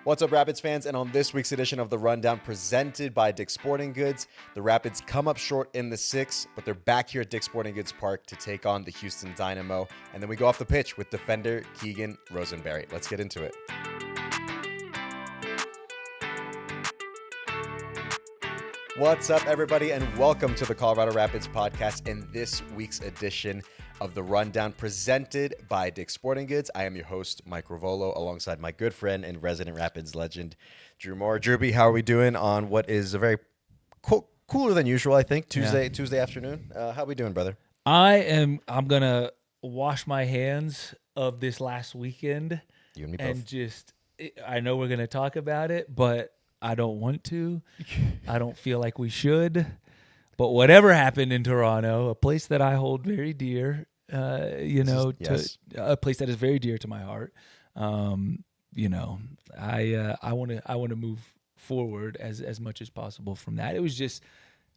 What's up, Rapids fans? And on this week's edition of The Rundown, presented by Dick's Sporting Goods, the Rapids come up short in the 6, but they're back here at Dick's Sporting Goods Park to take on the Houston Dynamo. And then we go off the pitch with defender Keegan Rosenberry. Let's get into it. What's up, everybody, and welcome to the Colorado Rapids podcast and this week's edition of The Rundown, presented by Dick's Sporting Goods. I am your host, Mike Ravolo, alongside my good friend and resident Rapids legend, Drew Moore. Drewby, how are we doing on what is a very cooler than usual, I think, Tuesday afternoon? How are we doing, brother? I'm going to wash my hands of this last weekend. You and me both. And just, I know we're going to talk about it, but I don't want to. I don't feel like we should. But whatever happened in Toronto, a place that I hold very dear, a place that is very dear to my heart. I want to move forward as much as possible from that. It was just,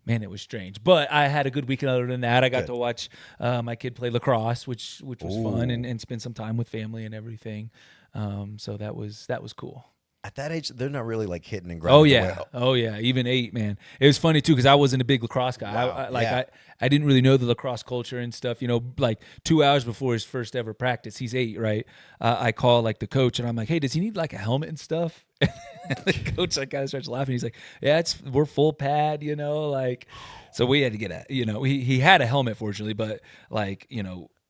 man, it was strange. But I had a good weekend other than that. I got to watch my kid play lacrosse, which was fun, and spend some time with family and everything. So that was cool. At that age, they're not really like hitting and grinding. Oh yeah. Even 8, man. It was funny too because I wasn't a big lacrosse guy. Wow. I didn't really know the lacrosse culture and stuff. You know, like 2 hours before his first ever practice, he's 8, right? I call like the coach and I'm like, hey, does he need like a helmet and stuff? And the coach like kind of starts laughing. He's like, yeah, we're full pad, like. So we had to get he had a helmet fortunately, but like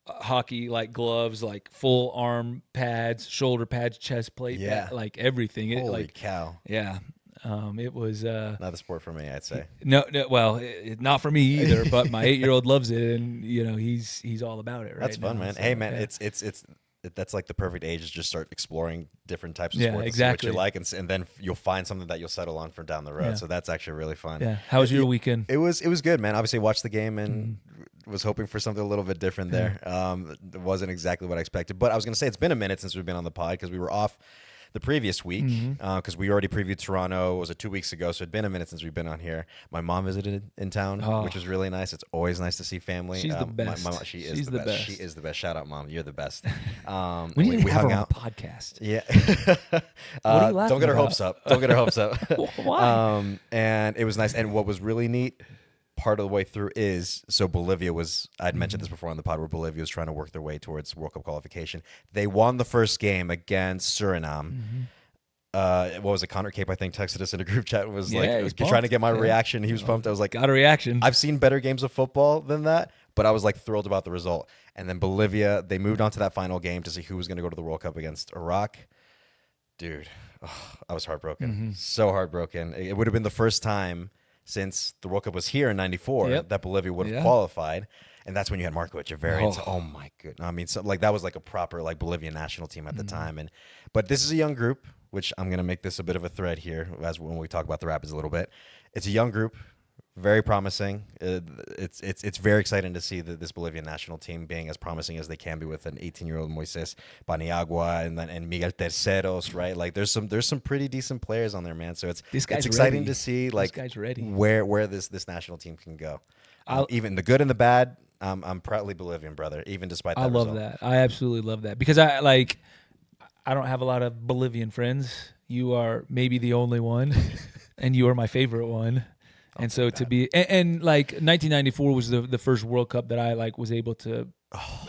hockey like gloves, like full arm pads, shoulder pads, chest plate, like everything. Holy cow! Yeah, it was not the sport for me, I'd say. No, well, not for me either. But my 8-year-old loves it, and he's all about it. Right? That's fun, man. So, hey, man, it's that's like the perfect age to just start exploring different types of sports. Exactly. What you like, and then you'll find something that you'll settle on for down the road. Yeah. So that's actually really fun. Yeah. How was your weekend? It was good, man. Obviously, watched the game and was hoping for something a little bit different there. It wasn't exactly what I expected, but I was going to say it's been a minute since we've been on the pod because we were off the previous week because we already previewed Toronto. Was it 2 weeks ago? So it'd been a minute since we've been on here. My mom visited in town, which was really nice. It's always nice to see family. She's the best. My mom, she's the best. She is the best. Shout out, Mom. You're the best. We need to have her on the podcast. Yeah. Don't get her hopes up. Don't get her hopes up. Why? And it was nice. And what was really neat part of the way through is, so Bolivia was, I'd mentioned this before on the pod, where Bolivia was trying to work their way towards World Cup qualification. They won the first game against Suriname. What was it? Connor Cape, I think, texted us in a group chat. Was trying to get my reaction. He was pumped. I was like, got a reaction. I've seen better games of football than that, but I was like thrilled about the result. And then Bolivia, they moved on to that final game to see who was going to go to the World Cup against Iraq. Dude, I was heartbroken. So heartbroken. It would have been the first time since the World Cup was here in '94 that Bolivia would have qualified. And that's when you had Markovic, a variant. Oh my goodness. I mean, so like that was like a proper like Bolivian national team at the time. But this is a young group, which I'm going to make this a bit of a thread here as when we talk about the Rapids a little bit. It's a young group, very promising. It's very exciting to see this Bolivian national team being as promising as they can be with an 18-year-old Moises Paniagua and Miguel Terceros, right? Like there's some pretty decent players on there, man. So it's exciting to see like where this national team can go. Even the good and the bad. I'm proudly Bolivian, brother. Even despite that, I love that. I absolutely love that because I don't have a lot of Bolivian friends. You are maybe the only one, and you are my favorite one. And so to be and like 1994 was the first World Cup that I like was able to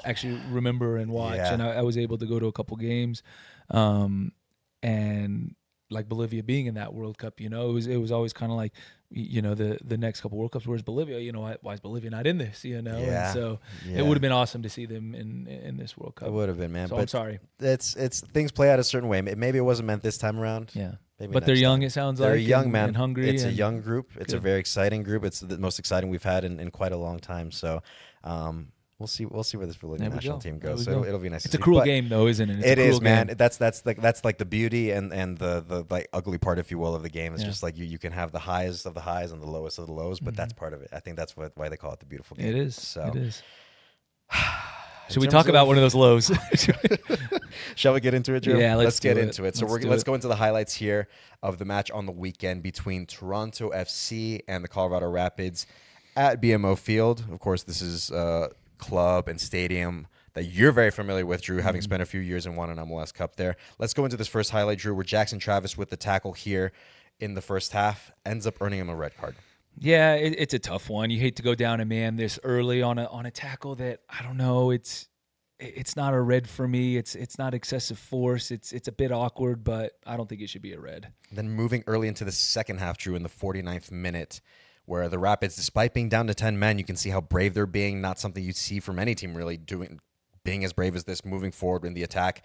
actually remember and watch, and I was able to go to a couple games, and like Bolivia being in that World Cup, it was always kind of like the next couple World Cups. Where's Bolivia? Why is Bolivia not in this? And so it would have been awesome to see them in this World Cup. It would have been, man. So but I'm sorry. It's things play out a certain way. Maybe it wasn't meant this time around. Yeah. Maybe but they're young, it sounds like. They're young, man. And hungry. It's a young group. It's Good. a very exciting group. It's the most exciting we've had in quite a long time. So we'll see where this Bolivian national team goes. So it'll be nice. It's a cruel game, though, isn't it? It is, man. That's like the beauty and the like ugly part, if you will, of the game. It's just like you can have the highest of the highs and the lowest of the lows, but that's part of it. I think that's why they call it the beautiful game. It is. So. It is. Should we talk about one of those lows? Shall we get into it, Drew? Yeah, let's get into it. So let's go into the highlights here of the match on the weekend between Toronto FC and the Colorado Rapids at BMO Field. Of course, this is club and stadium that you're very familiar with, Drew, having spent a few years and won an MLS Cup there. Let's go into this first highlight, Drew, where Jackson Travis with the tackle here in the first half ends up earning him a red card. Yeah, it's a tough one. You hate to go down a man this early on a tackle that, I don't know, it's not a red for me. It's not excessive force. It's a bit awkward, but I don't think it should be a red. Then moving early into the second half, Drew, in the 49th minute, where the Rapids, despite being down to 10 men, you can see how brave they're being. Not something you'd see from any team really being as brave as this, moving forward in the attack.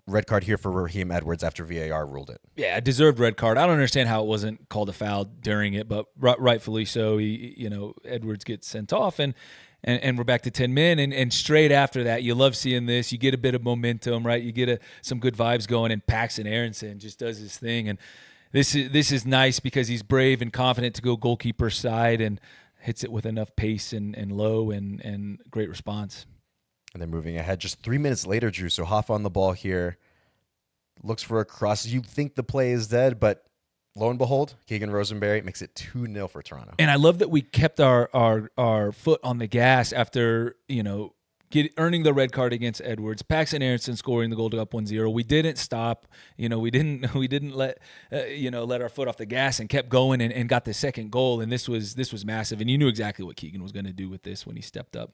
Red card here for Raheem Edwards after VAR ruled it. Yeah, deserved red card. I don't understand how it wasn't called a foul during it, but rightfully so. Edwards gets sent off, and we're back to 10 men. And straight after that, you love seeing this. You get a bit of momentum, right? You get some good vibes going, and Paxton Aronson just does his thing. And this is nice because he's brave and confident to go goalkeeper side and hits it with enough pace and low and great response. And then moving ahead, just 3 minutes later, Drew, so Hoffa on the ball here, looks for a cross. You think the play is dead, but lo and behold, Keegan Rosenberry makes it 2-0 for Toronto. And I love that we kept our foot on the gas after, earning the red card against Edwards. Paxton Aronson scoring the goal to up 1-0. We didn't stop. We didn't let our foot off the gas and kept going and got the second goal. And this was massive. And you knew exactly what Keegan was going to do with this when he stepped up.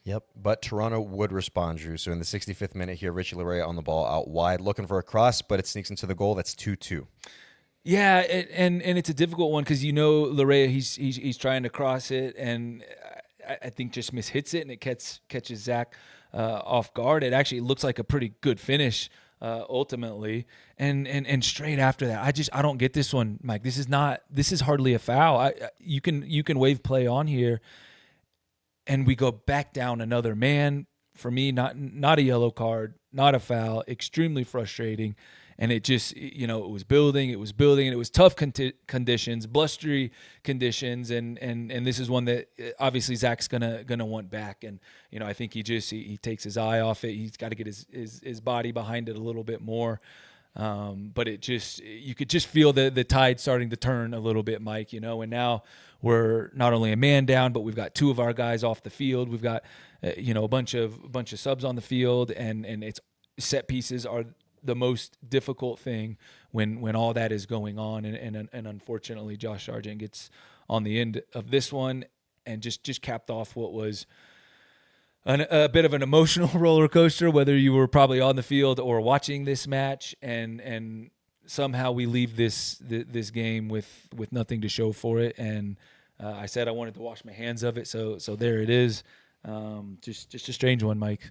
Yep, but Toronto would respond, Drew. So in the 65th minute here, Richie Laryea on the ball out wide, looking for a cross, but it sneaks into the goal. That's 2-2. Yeah, and it's a difficult one because Laryea, he's trying to cross it, and I think just mishits it, and it catches Zach off guard. It actually looks like a pretty good finish ultimately, and straight after that, I don't get this one, Mike. This is hardly a foul. You can wave play on here. And we go back down another man. For me, not a yellow card, not a foul. Extremely frustrating, and it just it was building, and it was tough conditions, blustery conditions, and this is one that obviously Zach's gonna want back. And I think he takes his eye off it. He's got to get his body behind it a little bit more. But you could just feel the tide starting to turn a little bit, Mike, and now we're not only a man down, but we've got two of our guys off the field. We've got, a bunch of subs on the field, and it's set pieces are the most difficult thing when all that is going on. And unfortunately, Josh Sargent gets on the end of this one and just capped off what was a bit of an emotional roller coaster, whether you were probably on the field or watching this match, and somehow we leave this game with nothing to show for it. And I said I wanted to wash my hands of it, so there it is. Just a strange one, Mike.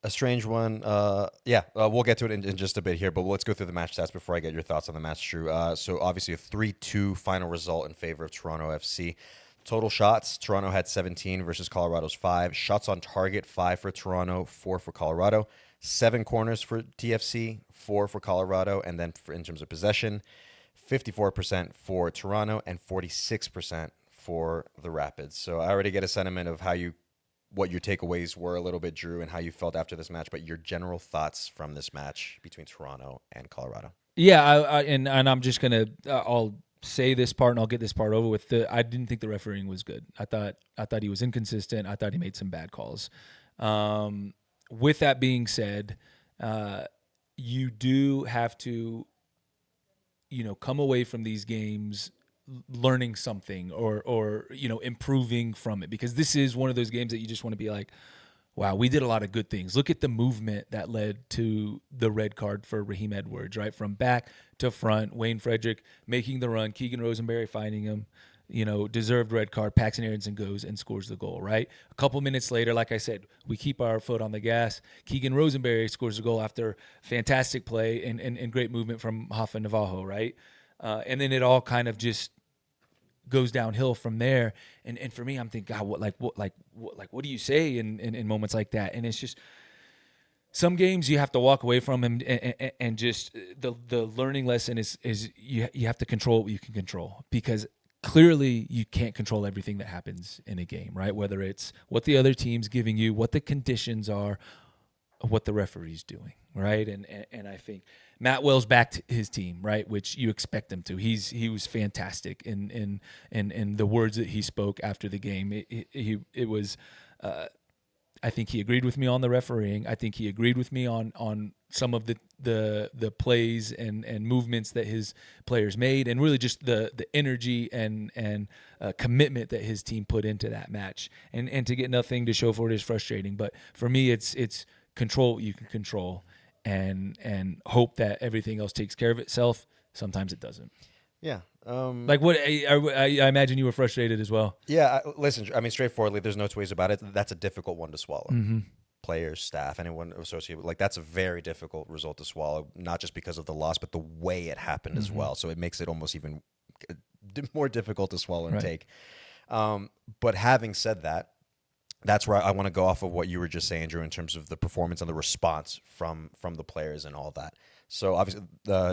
A strange one. We'll get to it in just a bit here, but let's go through the match stats before I get your thoughts on the match, Drew. So obviously a 3-2 final result in favor of Toronto FC. Total shots, Toronto had 17 versus Colorado's 5. Shots on target, 5 for Toronto, 4 for Colorado. 7 corners for TFC, 4 for Colorado. And then in terms of possession, 54% for Toronto and 46% for the Rapids. So I already get a sentiment of what your takeaways were a little bit, Drew, and how you felt after this match, but your general thoughts from this match between Toronto and Colorado. Yeah, and I'm just going to I'll say this part and I'll get this part over with. I didn't think the refereeing was good. I thought he was inconsistent. I thought he made some bad calls. With that being said, you do have to, come away from these games learning something or improving from it, because this is one of those games that you just want to be like, wow, we did a lot of good things. Look at the movement that led to the red card for Raheem Edwards, right? From back to front, Wayne Frederick making the run, Keegan Rosenberry finding him, deserved red card. Paxton Aronson goes and scores the goal, right? A couple minutes later, like I said, we keep our foot on the gas. Keegan Rosenberry scores the goal after fantastic play and great movement from Hoffa Navajo, right? And then it all kind of just goes downhill from there. And for me, I'm thinking, God, what do you say in moments like that? And it's just some games you have to walk away from and just the learning lesson is you have to control what you can control, because clearly you can't control everything that happens in a game, right? Whether it's what the other team's giving you, what the conditions are, what the referee's doing, right? And I think Matt Wells backed his team, right, which you expect him to. He was fantastic in the words that he spoke after the game. It was I think he agreed with me on the refereeing. I think he agreed with me on some of the plays and movements that his players made, and really just the energy and commitment that his team put into that match. And to get nothing to show for it is frustrating. But for me, it's control what you can control, and hope that everything else takes care of itself. Sometimes it doesn't. Yeah. Like what I imagine you were frustrated as well. Yeah. Listen, I mean, straightforwardly, there's no two ways about it. That's a difficult one to swallow. Mm-hmm. Players, staff, anyone associated with, like, that's a very difficult result to swallow, not just because of the loss, but the way it happened as well. So it makes it almost even more difficult to swallow and take. But having said that, that's where I want to go off of what you were just saying, Drew, in terms of the performance and the response from the players and all that. So obviously,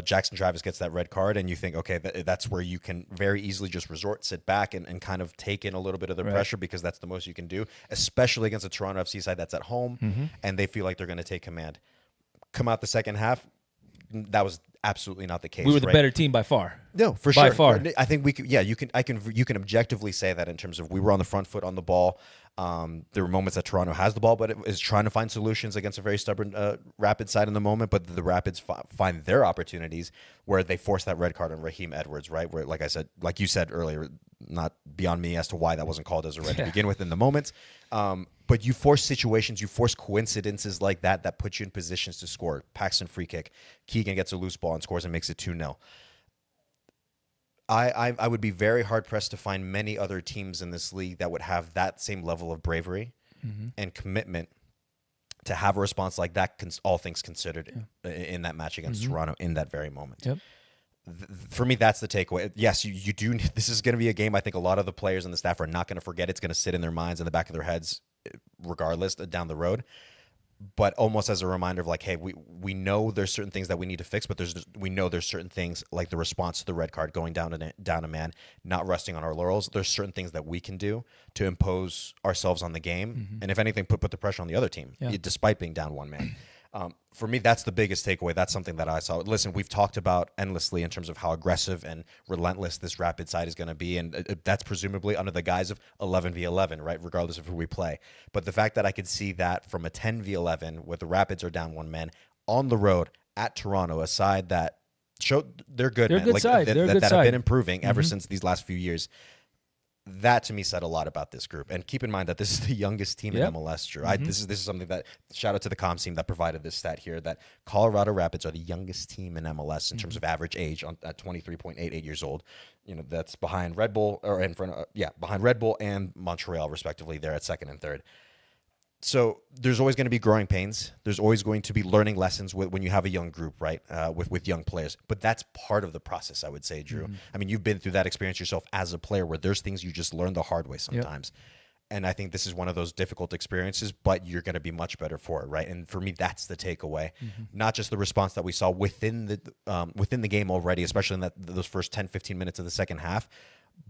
Jackson Travis gets that red card, and you think, okay, that's where you can very easily just sit back, and kind of take in a little bit of the pressure, because that's the most you can do, especially against a Toronto FC side that's at home, and they feel like they're going to take command. Come out the second half, that was absolutely not the case. We were the better team by far. No, for sure. By far. I think we could. Yeah, you can objectively say that in terms of we were on the front foot on the ball. There were moments that Toronto has the ball, but it is trying to find solutions against a very stubborn Rapid side in the moment. But the Rapids find their opportunities where they force that red card on Raheem Edwards, right? Where, like you said earlier, not beyond me as to why that wasn't called as a red to begin with in the moment. But you force situations, you force coincidences like that put you in positions to score. Paxton free kick, Keegan gets a loose ball and scores and makes it 2-0. I would be very hard-pressed to find many other teams in this league that would have that same level of bravery and commitment to have a response like that, all things considered, in that match against Toronto in that very moment. Yep. For me, that's the takeaway. Yes, you do. This is going to be a game I think a lot of the players and the staff are not going to forget. It's going to sit in their minds, in the back of their heads, regardless, down the road. But almost as a reminder of, like, hey, we know there's certain things that we need to fix, but we know there's certain things, like the response to the red card, going down a man, not resting on our laurels. There's certain things that we can do to impose ourselves on the game, and if anything, put the pressure on the other team, despite being down one man. For me, that's the biggest takeaway. That's something that I saw. Listen, we've talked about endlessly in terms of how aggressive and relentless this Rapid side is going to be, and that's presumably under the guise of 11v11, right, regardless of who we play. But the fact that I could see that from a 10v11, where the Rapids are down one man, on the road at Toronto, a side that showed they're good, they're man. a good side. They're a good that side. have been improving ever since these last few years. That to me said a lot about this group. And keep in mind that this is the youngest team in MLS, Drew. This is something that, shout out to the comms team that provided this stat here, that Colorado Rapids are the youngest team in MLS in terms of average age, at 23.88 years old. You know, that's behind Red Bull, or in front of, behind Red Bull and Montreal, respectively. They're at second and third. So there's always going to be growing pains. There's always going to be learning lessons when you have a young group, right, with young players. But that's part of the process, I would say, Drew. I mean, you've been through that experience yourself as a player, where there's things you just learn the hard way sometimes. And I think this is one of those difficult experiences, but you're going to be much better for it, right? And for me, that's the takeaway. Not just the response that we saw within the game already, especially in those first 10, 15 minutes of the second half,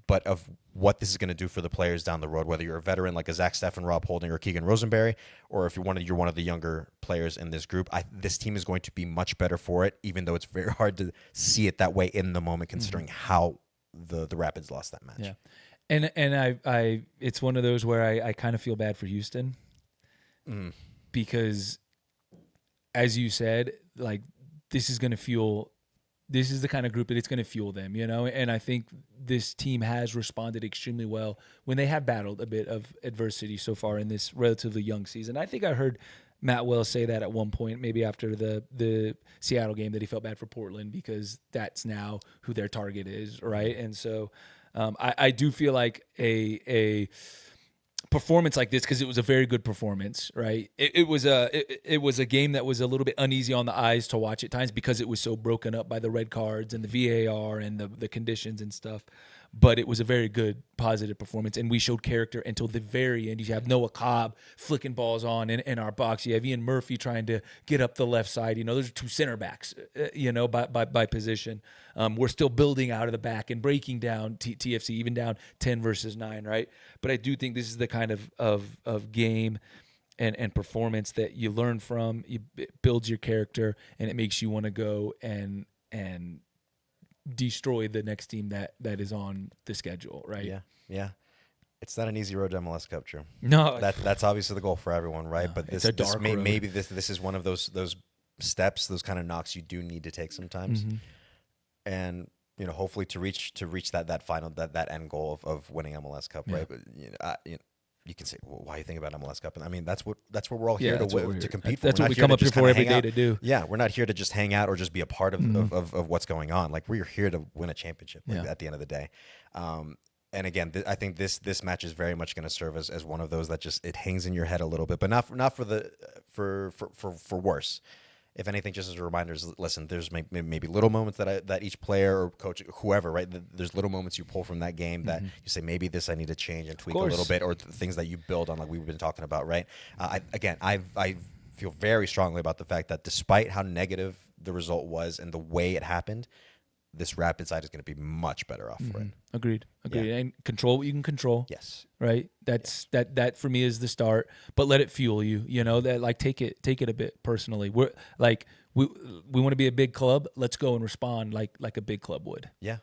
but of what this is going to do for the players down the road, whether you're a veteran like a Zach Steffen, Rob Holding, or Keegan Rosenberry, or if you're one of the younger players in this group. This team is going to be much better for it, even though it's very hard to see it that way in the moment, considering how the Rapids lost that match. Yeah. And I it's one of those where I kind of feel bad for Houston, because, as you said, like, this is the kind of group that it's going to fuel them, you know? And I think this team has responded extremely well when they have battled a bit of adversity so far in this relatively young season. I think I heard Matt Wells say that at one point, maybe after the Seattle game, that he felt bad for Portland because that's now who their target is, right? And so I do feel like a performance like this, because it was a very good performance, right? It was a game that was a little bit uneasy on the eyes to watch at times, because it was so broken up by the red cards and the VAR and the conditions and stuff. But it was a very good, positive performance, and we showed character until the very end. You have Noah Cobb flicking balls on in our box. You have Ian Murphy trying to get up the left side. You know, those are two center backs, by position. We're still building out of the back and breaking down TFC, even down 10 versus 9, right? But I do think this is the kind of game and performance that you learn from. It builds your character, and it makes you want to go and destroy the next team that is on the schedule, right? Yeah. It's not an easy road to MLS Cup, Drew. No, That's obviously the goal for everyone, right? No, But it's a dark road. maybe this is one of those steps, those kind of knocks you do need to take sometimes, and hopefully to reach that final that end goal of winning MLS Cup, right? But you can say, well, why are you thinking about MLS Cup? And I mean, that's what we're all here to compete for. That's We're what not we here come to up here just for kinda every hang day out. to do. Yeah, we're not here to just hang out or just be a part of what's going on. Like, we're here to win a championship at the end of the day. And again, I think this match is very much going to serve as one of those that just it hangs in your head a little bit, but not for worse. If anything, just as a reminder, listen, there's maybe little moments that each player or coach, whoever, right? There's little moments you pull from that game that you say, maybe this I need to change and tweak a little bit, or things that you build on, like we've been talking about, right? I feel very strongly about the fact that despite how negative the result was and the way it happened, this Rapid side is going to be much better off for it. Agreed. Yeah. And control what you can control. Yes. Right. That for me is the start. But let it fuel you. That like take it a bit personally. We're like we want to be a big club. Let's go and respond like a big club would. Yeah.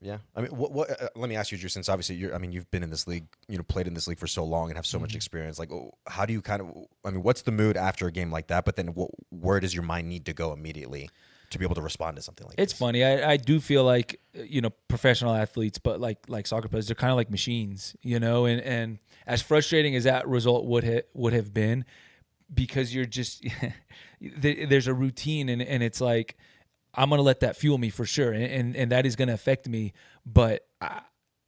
Yeah. I mean, what? Let me ask you, Drew. Since obviously you've been in this league, played in this league for so long and have so much experience. Like, how do you what's the mood after a game like that? But then, where does your mind need to go immediately to be able to respond to something like this? It's funny. I do feel like professional athletes, but like soccer players, they're kind of like machines, and as frustrating as that result would have been, because you're just there's a routine and it's like I'm gonna let that fuel me for sure, and that is gonna affect me, but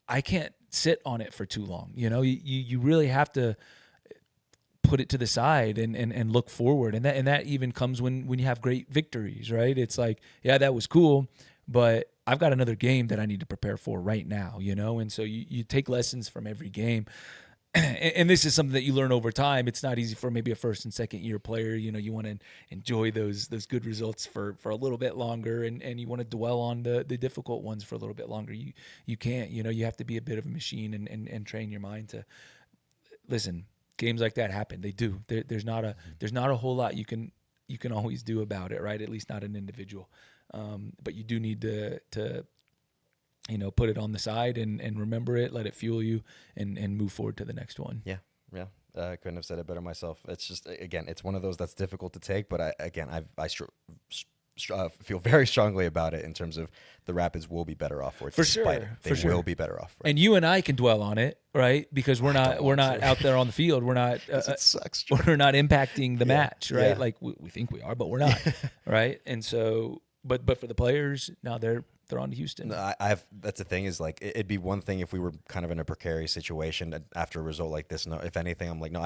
I can't sit on it for too long. You really have to put it to the side and look forward. And that even comes when you have great victories, right? It's like, yeah, that was cool, but I've got another game that I need to prepare for right now, And so you take lessons from every game. And this is something that you learn over time. It's not easy for maybe a first and second year player. You want to enjoy those good results for a little bit longer, and you want to dwell on the difficult ones for a little bit longer. You can't, you have to be a bit of a machine and train your mind to listen. Games like that happen. They do. There's not a whole lot you can always do about it, right? At least not an individual. But you do need to put it on the side and remember it, let it fuel you, and move forward to the next one. Yeah. I couldn't have said it better myself. It's just, again, it's one of those that's difficult to take, but I feel very strongly about it in terms of the Rapids will be better off for it. For sure. They will be better off for it. And you and I can dwell on it, right? Because we're not out there on the field. We're not it sucks. We're not impacting the match, right? Yeah. Like we think we are, but we're not, right? And so, but for the players, now they're on to Houston. No, that's the thing is, like, it'd be one thing if we were kind of in a precarious situation after a result like this. No, if anything, I'm like, no,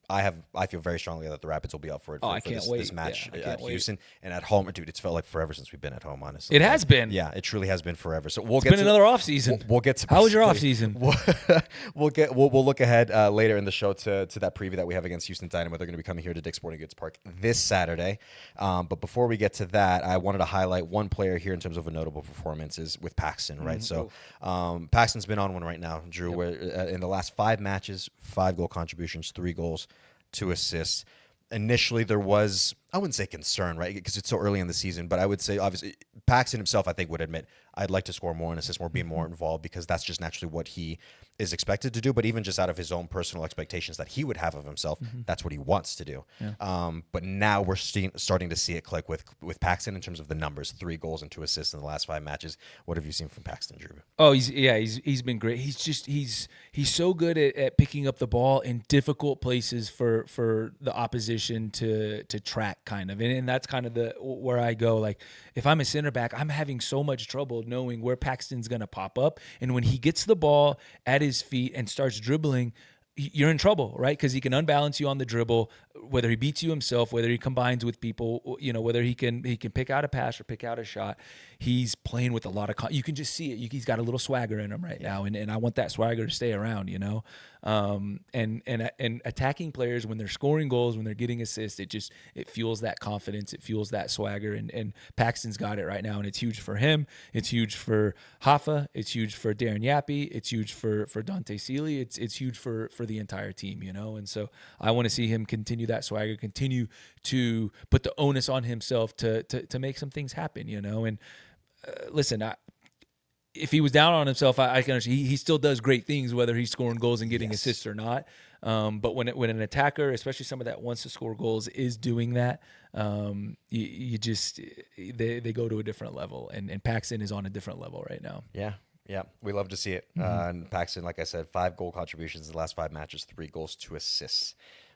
I feel very strongly that the Rapids will be up for it. For this match at Houston and at home, dude. It's felt like forever since we've been at home. Honestly, it has been. Yeah, it truly has been forever. So it's been another off season. We'll get to. How was your off season? We'll look ahead later in the show to that preview that we have against Houston Dynamo. They're going to be coming here to Dick's Sporting Goods Park this Saturday. But before we get to that, I wanted to highlight one player here in terms of a notable performance is with Paxton, right? So Paxton's been on one right now, Drew. Where in the last 5 matches, 5 goal contributions, 3 goals. 2 assists. Initially, there was, I wouldn't say concern, right? Because it's so early in the season, but I would say, obviously, Paxton himself, I think, would admit, I'd like to score more and assist more, be more involved, because that's just naturally what he is expected to do. But even just out of his own personal expectations that he would have of himself, that's what he wants to do. Yeah. But now we're starting to see it click with Paxton in terms of the numbers: 3 goals and 2 assists in the last 5 matches. What have you seen from Paxton, Drew? Oh, he's been great. He's so good at picking up the ball in difficult places for the opposition to track, kind of, and that's kind of where I go. Like, if I'm a center back, I'm having so much trouble knowing where Paxton's going to pop up, and when he gets the ball at his feet and starts dribbling, you're in trouble, right? Because he can unbalance you on the dribble, whether he beats you himself, whether he combines with people, whether he can pick out a pass or pick out a shot. He's playing with a lot of you can just see it. He's got a little swagger in him right now, and I want that swagger to stay around, and attacking players when they're scoring goals, when they're getting assists, it fuels that confidence, it fuels that swagger, and Paxton's got it right now, and it's huge for him. It's huge for Hoffa. It's huge for Darren Yappy. It's huge for Dante Seeley. It's huge for the entire team, and so I want to see him continue that swagger, continue to put the onus on himself to make some things happen, and listen, if he was down on himself, I can understand. He still does great things, whether he's scoring goals and getting assists or not. But when an attacker, especially someone that wants to score goals, is doing that, you just they go to a different level, and Paxton is on a different level right now. Yeah, we love to see it. And Paxton, like I said, 5 goal contributions in the last 5 matches, 3 goals, 2 assists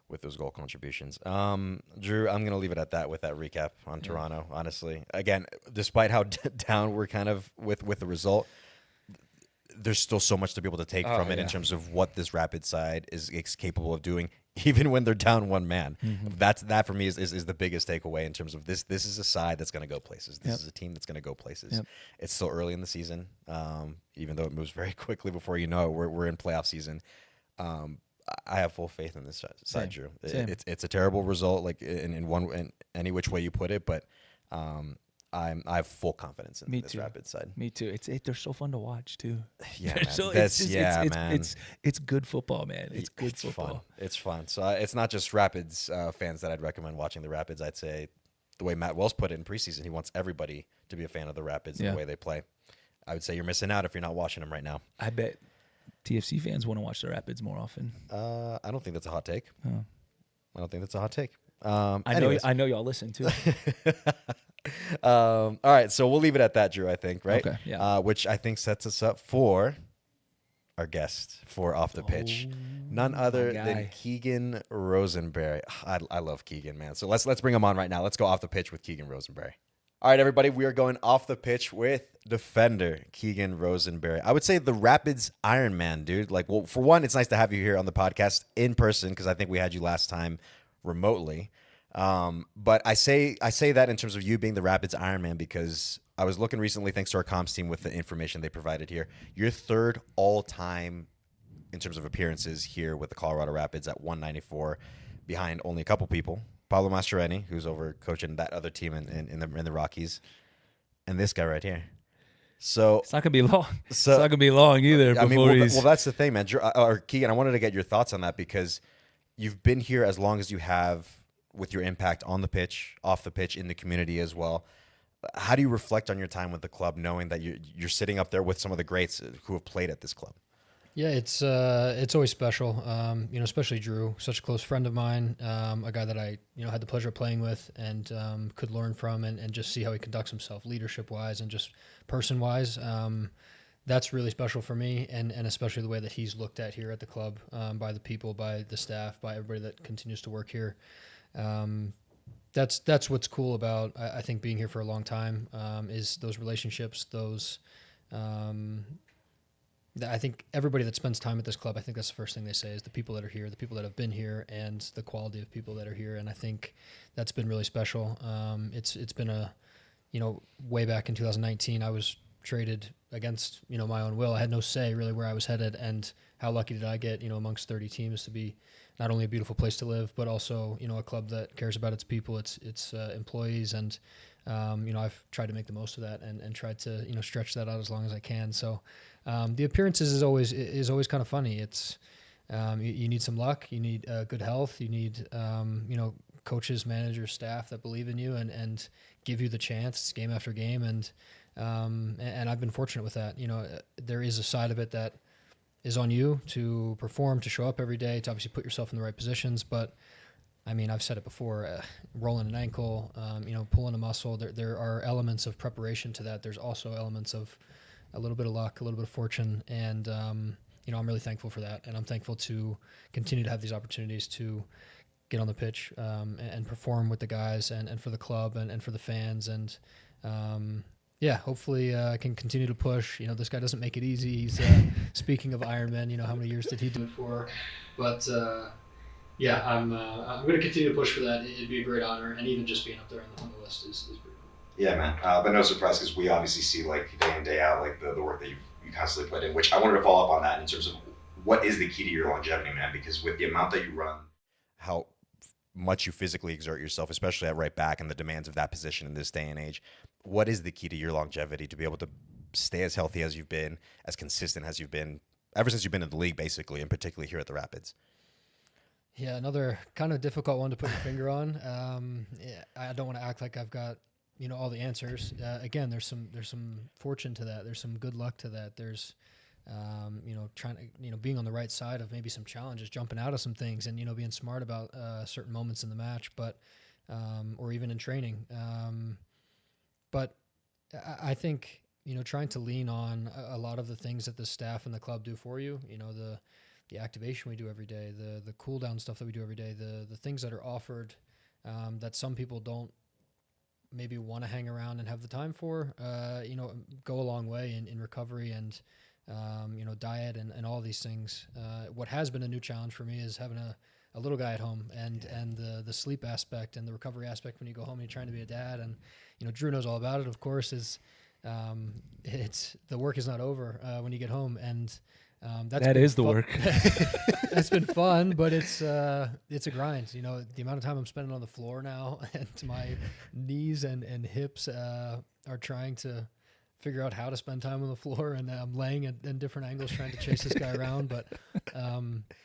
with those goal contributions. Drew, I'm going to leave it at that with that recap on Toronto, honestly. Again, despite how down we're kind of with the result, there's still so much to be able to take from it in terms of what this Rapid side is capable of doing, even when they're down 1 man. That for me is the biggest takeaway in terms of this. This is a side that's going to go places. This is a team that's going to go places. It's still early in the season, even though it moves very quickly before you know it. We're in playoff season. I have full faith in this side, Drew. It's a terrible result, like in any which way you put it, but I have full confidence in this Rapid side. Me too. They're so fun to watch too. Yeah, man. Man. It's good football, man. It's good football. Fun. It's fun. So it's not just Rapids fans that I'd recommend watching the Rapids. I'd say the way Matt Wells put it in preseason, he wants everybody to be a fan of the Rapids and the way they play. I would say you're missing out if you're not watching them right now. I bet TFC fans want to watch the Rapids more often. I don't think that's a hot take. Oh. I don't think that's a hot take. I know y'all listen too. All right, so we'll leave it at that, Drew, I think, right? Okay, yeah. Which I think sets us up for our guest for Off the Pitch. None other than Keegan Rosenberry. I love Keegan, man. So let's bring him on right now. Let's go off the pitch with Keegan Rosenberry. All right, everybody, we are going off the pitch with defender Keegan Rosenberry. I would say the Rapids Iron Man, dude. Like, well, for one, it's nice to have you here on the podcast in person because I think we had you last time remotely. But I say that in terms of you being the Rapids Iron Man because I was looking recently, thanks to our comms team with the information they provided here, you're 3rd all-time in terms of appearances here with the Colorado Rapids at 194, behind only a couple people. Pablo Mastroeni, who's over coaching that other team in the Rockies, and this guy right here. So it's not gonna be long. It's not gonna be long either. I mean, well, that's the thing, man. Or Keegan, I wanted to get your thoughts on that because you've been here as long as you have with your impact on the pitch, off the pitch, in the community as well. How do you reflect on your time with the club, knowing that you're sitting up there with some of the greats who have played at this club? Yeah, it's always special. Especially Drew, such a close friend of mine, a guy that I had the pleasure of playing with and could learn from and just see how he conducts himself, leadership wise and just person wise. That's really special for me, and especially the way that he's looked at here at the club by the people, by the staff, by everybody that continues to work here. That's what's cool about I think being here for a long time is those relationships, those. I think everybody that spends time at this club, I think that's the first thing they say is the people that are here, the people that have been here, and the quality of people that are here. And I think that's been really special. It's been way back in 2019, I was traded against, my own will. I had no say really where I was headed, and how lucky did I get, amongst 30 teams to be not only a beautiful place to live, but also, a club that cares about its people, its employees. And, I've tried to make the most of that and tried to, stretch that out as long as I can. So, the appearances is always kind of funny. It's, you need some luck, you need good health, you need, coaches, managers, staff that believe in you and give you the chance game after game. And I've been fortunate with that. There is a side of it that is on you to perform, to show up every day, to obviously put yourself in the right positions. But I mean, I've said it before, rolling an ankle, pulling a muscle, there are elements of preparation to that. There's also elements of a little bit of luck, a little bit of fortune. And, I'm really thankful for that. And I'm thankful to continue to have these opportunities to get on the pitch and perform with the guys and for the club and for the fans. And, hopefully I can continue to push. This guy doesn't make it easy. He's speaking of Ironman, how many years did he do it for? But I'm going to continue to push for that. It'd be a great honor, and even just being up there on the list is pretty cool. Yeah, man. But no surprise because we obviously see like day in, day out, like the work that you constantly put in, which I wanted to follow up on that in terms of what is the key to your longevity, man? Because with the amount that you run, how much you physically exert yourself, especially at right back and the demands of that position in this day and age, what is the key to your longevity to be able to stay as healthy as you've been, as consistent as you've been ever since you've been in the league, basically, and particularly here at the Rapids? Yeah, another kind of difficult one to put your finger on. I don't want to act like I've got all the answers. Again, there's some fortune to that. There's some good luck to that. There's trying to, being on the right side of maybe some challenges, jumping out of some things, and being smart about certain moments in the match, but or even in training. But I think trying to lean on a lot of the things that the staff and the club do for you. The activation we do every day, the cool down stuff that we do every day, the things that are offered that some people don't maybe want to hang around and have the time for, go a long way in recovery and, diet and all these things. What has been a new challenge for me is having a little guy at home and the sleep aspect and the recovery aspect when you go home and you're trying to be a dad. And, Drew knows all about it, of course, it's the work is not over when you get home. And that is the work. It's been fun, but it's a grind. The amount of time I'm spending on the floor now, and my knees and hips are trying to figure out how to spend time on the floor, and I'm laying in different angles trying to chase this guy around. But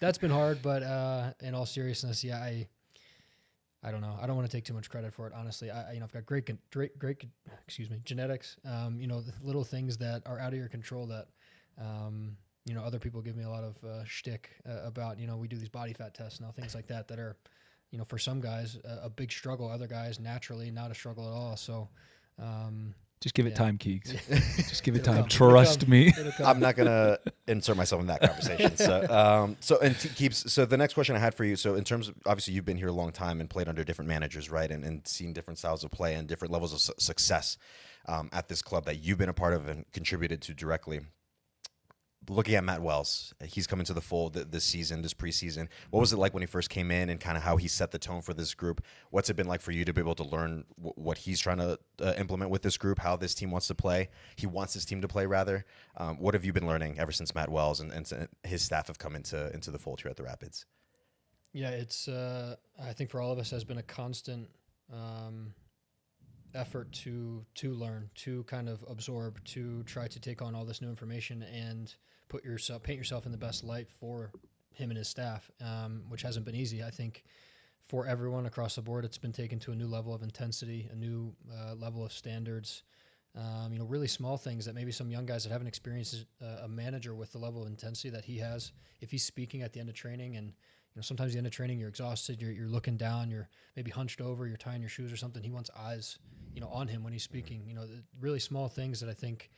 that's been hard. But in all seriousness, I don't know. I don't want to take too much credit for it, honestly. I've got great genetics. The little things that are out of your control that. Other people give me a lot of shtick about, we do these body fat tests now, things like that are, for some guys a big struggle. Other guys, naturally, not a struggle at all. So just give it time, Keegs. Just give it time. Trust me. I'm not going to insert myself in that conversation. So the next question I had for you, so in terms of, obviously you've been here a long time and played under different managers, right? And seen different styles of play and different levels of success at this club that you've been a part of and contributed to directly. Looking at Matt Wells, he's come into the fold this season, this preseason. What was it like when he first came in and kind of how he set the tone for this group? What's it been like for you to be able to learn what he's trying to implement with this group, how this team wants to play? He wants his team to play, rather. What have you been learning ever since Matt Wells and his staff have come into the fold here at the Rapids? Yeah, it's I think for all of us has been a constant effort to learn, to kind of absorb, to try to take on all this new information and paint yourself in the best light for him and his staff, which hasn't been easy. I think for everyone across the board, it's been taken to a new level of intensity, a new level of standards, really small things that maybe some young guys that haven't experienced a manager with the level of intensity that he has. If he's speaking at the end of training and sometimes at the end of training, you're exhausted, you're looking down, you're maybe hunched over, you're tying your shoes or something. He wants eyes, on him when he's speaking. The really small things that I think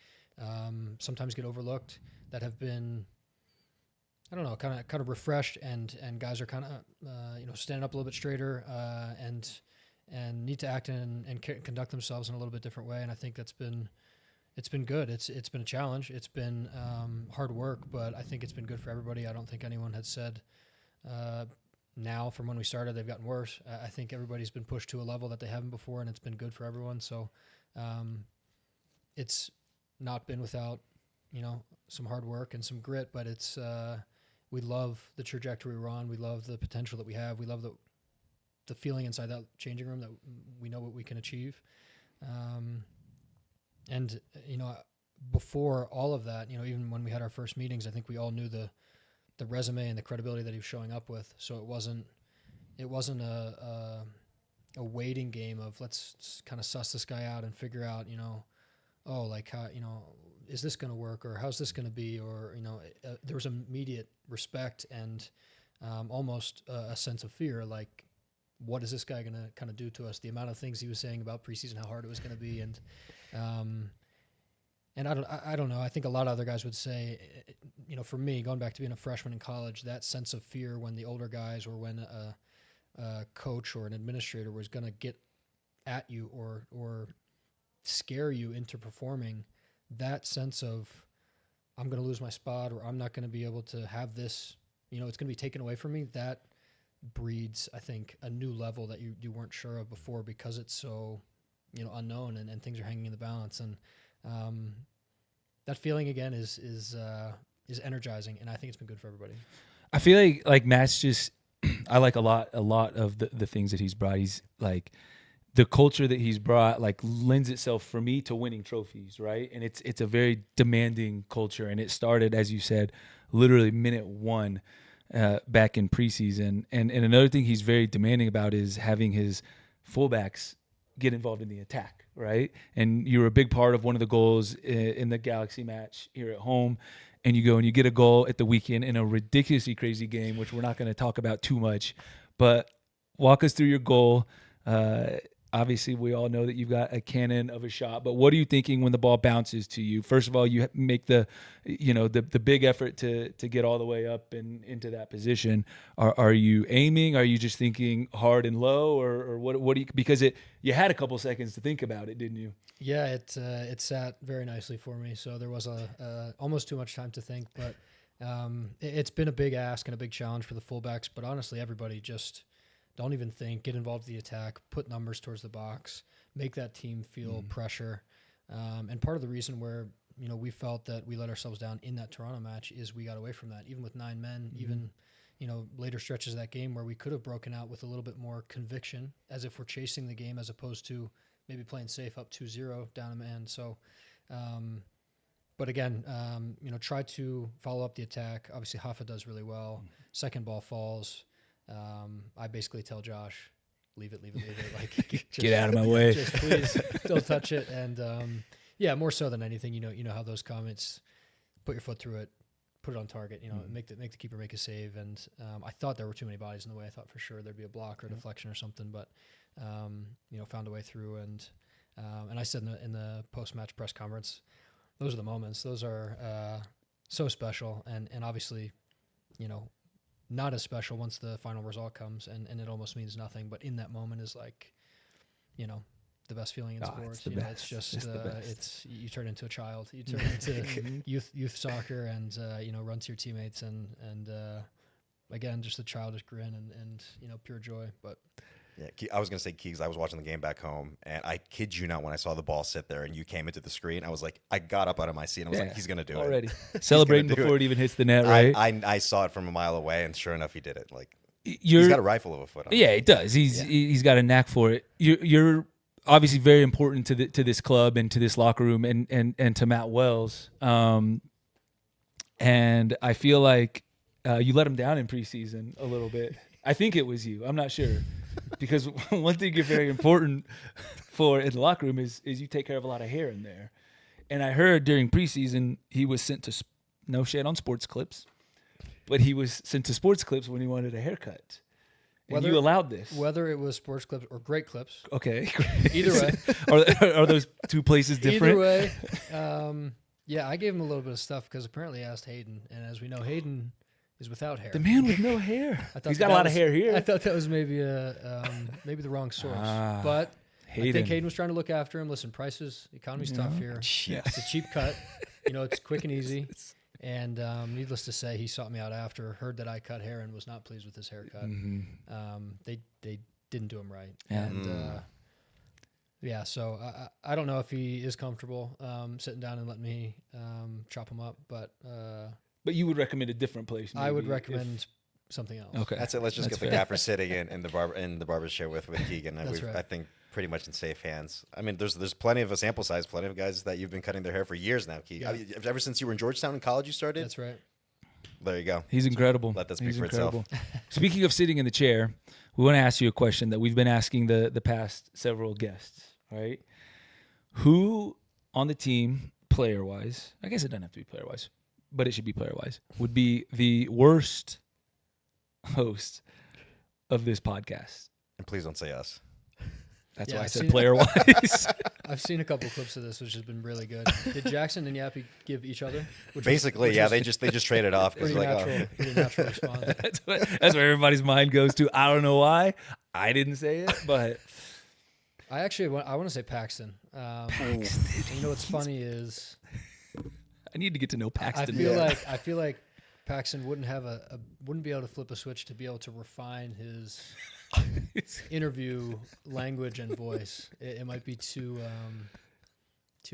sometimes get overlooked that have been, I don't know, kind of refreshed, and guys are kind of, standing up a little bit straighter and need to act and conduct themselves in a little bit different way. And I think it's been good. It's been a challenge. It's been hard work, but I think it's been good for everybody. I don't think anyone had said. Now from when we started, they've gotten worse. I think everybody's been pushed to a level that they haven't before, and it's been good for everyone. So it's not been without, some hard work and some grit, but it's we love the trajectory we're on. We love the potential that we have. We love the feeling inside that changing room that we know what we can achieve. And before all of that, even when we had our first meetings, I think we all knew the resume and the credibility that he was showing up with. So it wasn't a waiting game of let's kind of suss this guy out and figure out, how, is this going to work, or how's this going to be? Or, there was immediate respect and almost a sense of fear. Like, what is this guy going to kind of do to us? The amount of things he was saying about preseason, how hard it was going to be. And I don't know. I think a lot of other guys would say, for me, going back to being a freshman in college, that sense of fear when the older guys or when a coach or an administrator was going to get at you or scare you into performing, that sense of I'm going to lose my spot or I'm not going to be able to have this, it's going to be taken away from me, that breeds, I think, a new level that you weren't sure of before because it's so, unknown and things are hanging in the balance. And that feeling again is energizing, and I think it's been good for everybody. I feel like Matt's just I like a lot of the things that he's brought. He's like the culture that he's brought like lends itself for me to winning trophies, right? And it's a very demanding culture, and it started, as you said, literally minute one back in preseason. And another thing he's very demanding about is having his fullbacks get involved in the attack, right? And you were a big part of one of the goals in the Galaxy match here at home. And you go and you get a goal at the weekend in a ridiculously crazy game, which we're not going to talk about too much. But walk us through your goal. Obviously, we all know that you've got a cannon of a shot. But what are you thinking when the ball bounces to you? First of all, you make the big effort to get all the way up and into that position. Are you aiming? Are you just thinking hard and low, or what do you? Because you had a couple seconds to think about it, didn't you? Yeah, it sat very nicely for me. So there was almost too much time to think, but it's been a big ask and a big challenge for the fullbacks. But honestly, everybody just don't even think, get involved in the attack, put numbers towards the box, make that team feel pressure. And part of the reason where we felt that we let ourselves down in that Toronto match is we got away from that, even with 9 men, even later stretches of that game where we could have broken out with a little bit more conviction, as if we're chasing the game as opposed to maybe playing safe up 2-0 down a man. So, but again, try to follow up the attack. Obviously, Hoffa does really well. Second ball falls. I basically tell Josh, leave it. Like, just, get out of my way. Just please don't touch it. And more so than anything, you know how those comments, put your foot through it, put it on target. Make the keeper make a save. And I thought there were too many bodies in the way. I thought for sure there'd be a block or a deflection or something, but found a way through. And I said in the post-match press conference, those are the moments. Those are so special, and obviously, not as special once the final result comes, and it almost means nothing. But in that moment is like, the best feeling in sports. It's just it's you turn into a child. You turn into youth soccer, and run to your teammates, and again, just a childish grin and pure joy. But yeah, I was going to say, Keegs, I was watching the game back home, and I kid you not, when I saw the ball sit there and you came into the screen, I was like, I got up out of my seat, and I was like, he's going to do already. it. Celebrating before it even hits the net, right? I saw it from a mile away, and sure enough, he did it. Like, he's got a rifle of a foot on Yeah, he does. He's got a knack for it. You're obviously very important to this club and to this locker room and to Matt Wells. And I feel like you let him down in preseason a little bit. I think it was you. I'm not sure. Because one thing you're very important for in the locker room is you take care of a lot of hair in there. And I heard during preseason he was sent to no shade on Sports Clips, but he was sent to Sports Clips when he wanted a haircut. And you allowed this. Whether it was Sports Clips or Great Clips. Okay. Either way. Are those two places different? Either way. I gave him a little bit of stuff because apparently I asked Hayden. And as we know, Hayden is without hair. The man with no hair. He's got a lot of hair here. I thought that was maybe maybe the wrong source. But Hayden. I think Hayden was trying to look after him. Listen, economy's tough here. Yeah. It's a cheap cut. It's quick and easy. And needless to say, he sought me out after, heard that I cut hair, and was not pleased with his haircut. They didn't do him right. Yeah. And so I don't know if he is comfortable sitting down and letting me chop him up, but you would recommend a different place. I would recommend something else. Okay, that's it. Let's just get the gaffer sitting in the barber chair with Keegan. That's right. I think pretty much in safe hands. I mean, there's plenty of a sample size, plenty of guys that you've been cutting their hair for years now, Keegan. Yeah. Ever since you were in Georgetown in college, you started. That's right. There you go. He's incredible. Let that speak for itself. Speaking of sitting in the chair, we want to ask you a question that we've been asking the past several guests. Right? Who on the team, player-wise, I guess it doesn't have to be player-wise, but it should be player-wise, would be the worst host of this podcast? And please don't say us. That's why I said player-wise. I've seen a couple clips of this, which has been really good. Did Jackson and Yappy give each other? Basically, they just traded off. Pretty natural response. That's where everybody's mind goes to. I don't know why. I didn't say it, but I want to say Paxton. What's funny is I need to get to know Paxton. I feel like Paxton wouldn't be able to flip a switch to be able to refine his interview language and voice. It might be too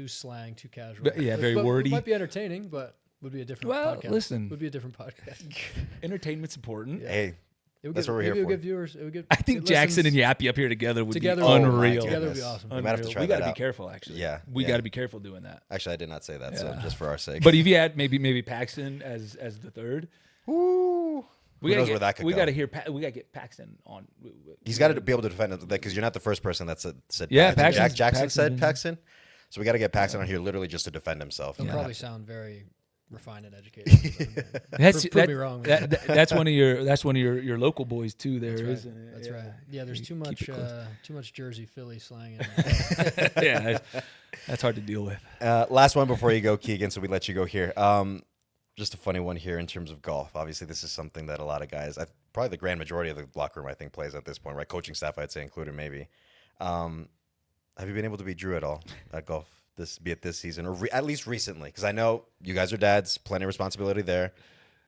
slang, too casual. Very wordy. It might be entertaining, but would be a different podcast. Listen. Would be a different podcast. Entertainment's important. Yeah. Hey, that's what we're here for. Good viewers. I think Jackson and Yappy up here together would be unreal. Together would be awesome. We might have to try that out. We got to be careful, actually. Yeah. We got to be careful doing that. Actually, I did not say that, so just for our sake. But if you had maybe Paxton as the third. Ooh. who knows where that could we go. got to hear. We got to get Paxton on. He's got to be able to defend it because you're not the first person that said Yeah, Paxton. Paxton's- Jackson said Paxton. Paxton. So we got to get Paxton on here literally just to defend himself. He'll Yeah. probably sound very refined and educated. That's Prove me wrong. Man. that's one of your local boys too. There, That's right. isn't it? That's Yeah. right. Yeah, there's too Keep much it close. Jersey Philly slang. In Yeah, that's hard to deal with. Last one before you go, Keegan. So we let you go here. Just a funny one here in terms of golf. Obviously, this is something that a lot of guys, probably the grand majority of the locker room, I think, plays at this point, right? Coaching staff, I'd say, included maybe. Have you been able to beat Drew at all at golf? Be it this season or at least recently? Because I know you guys are dads, plenty of responsibility there,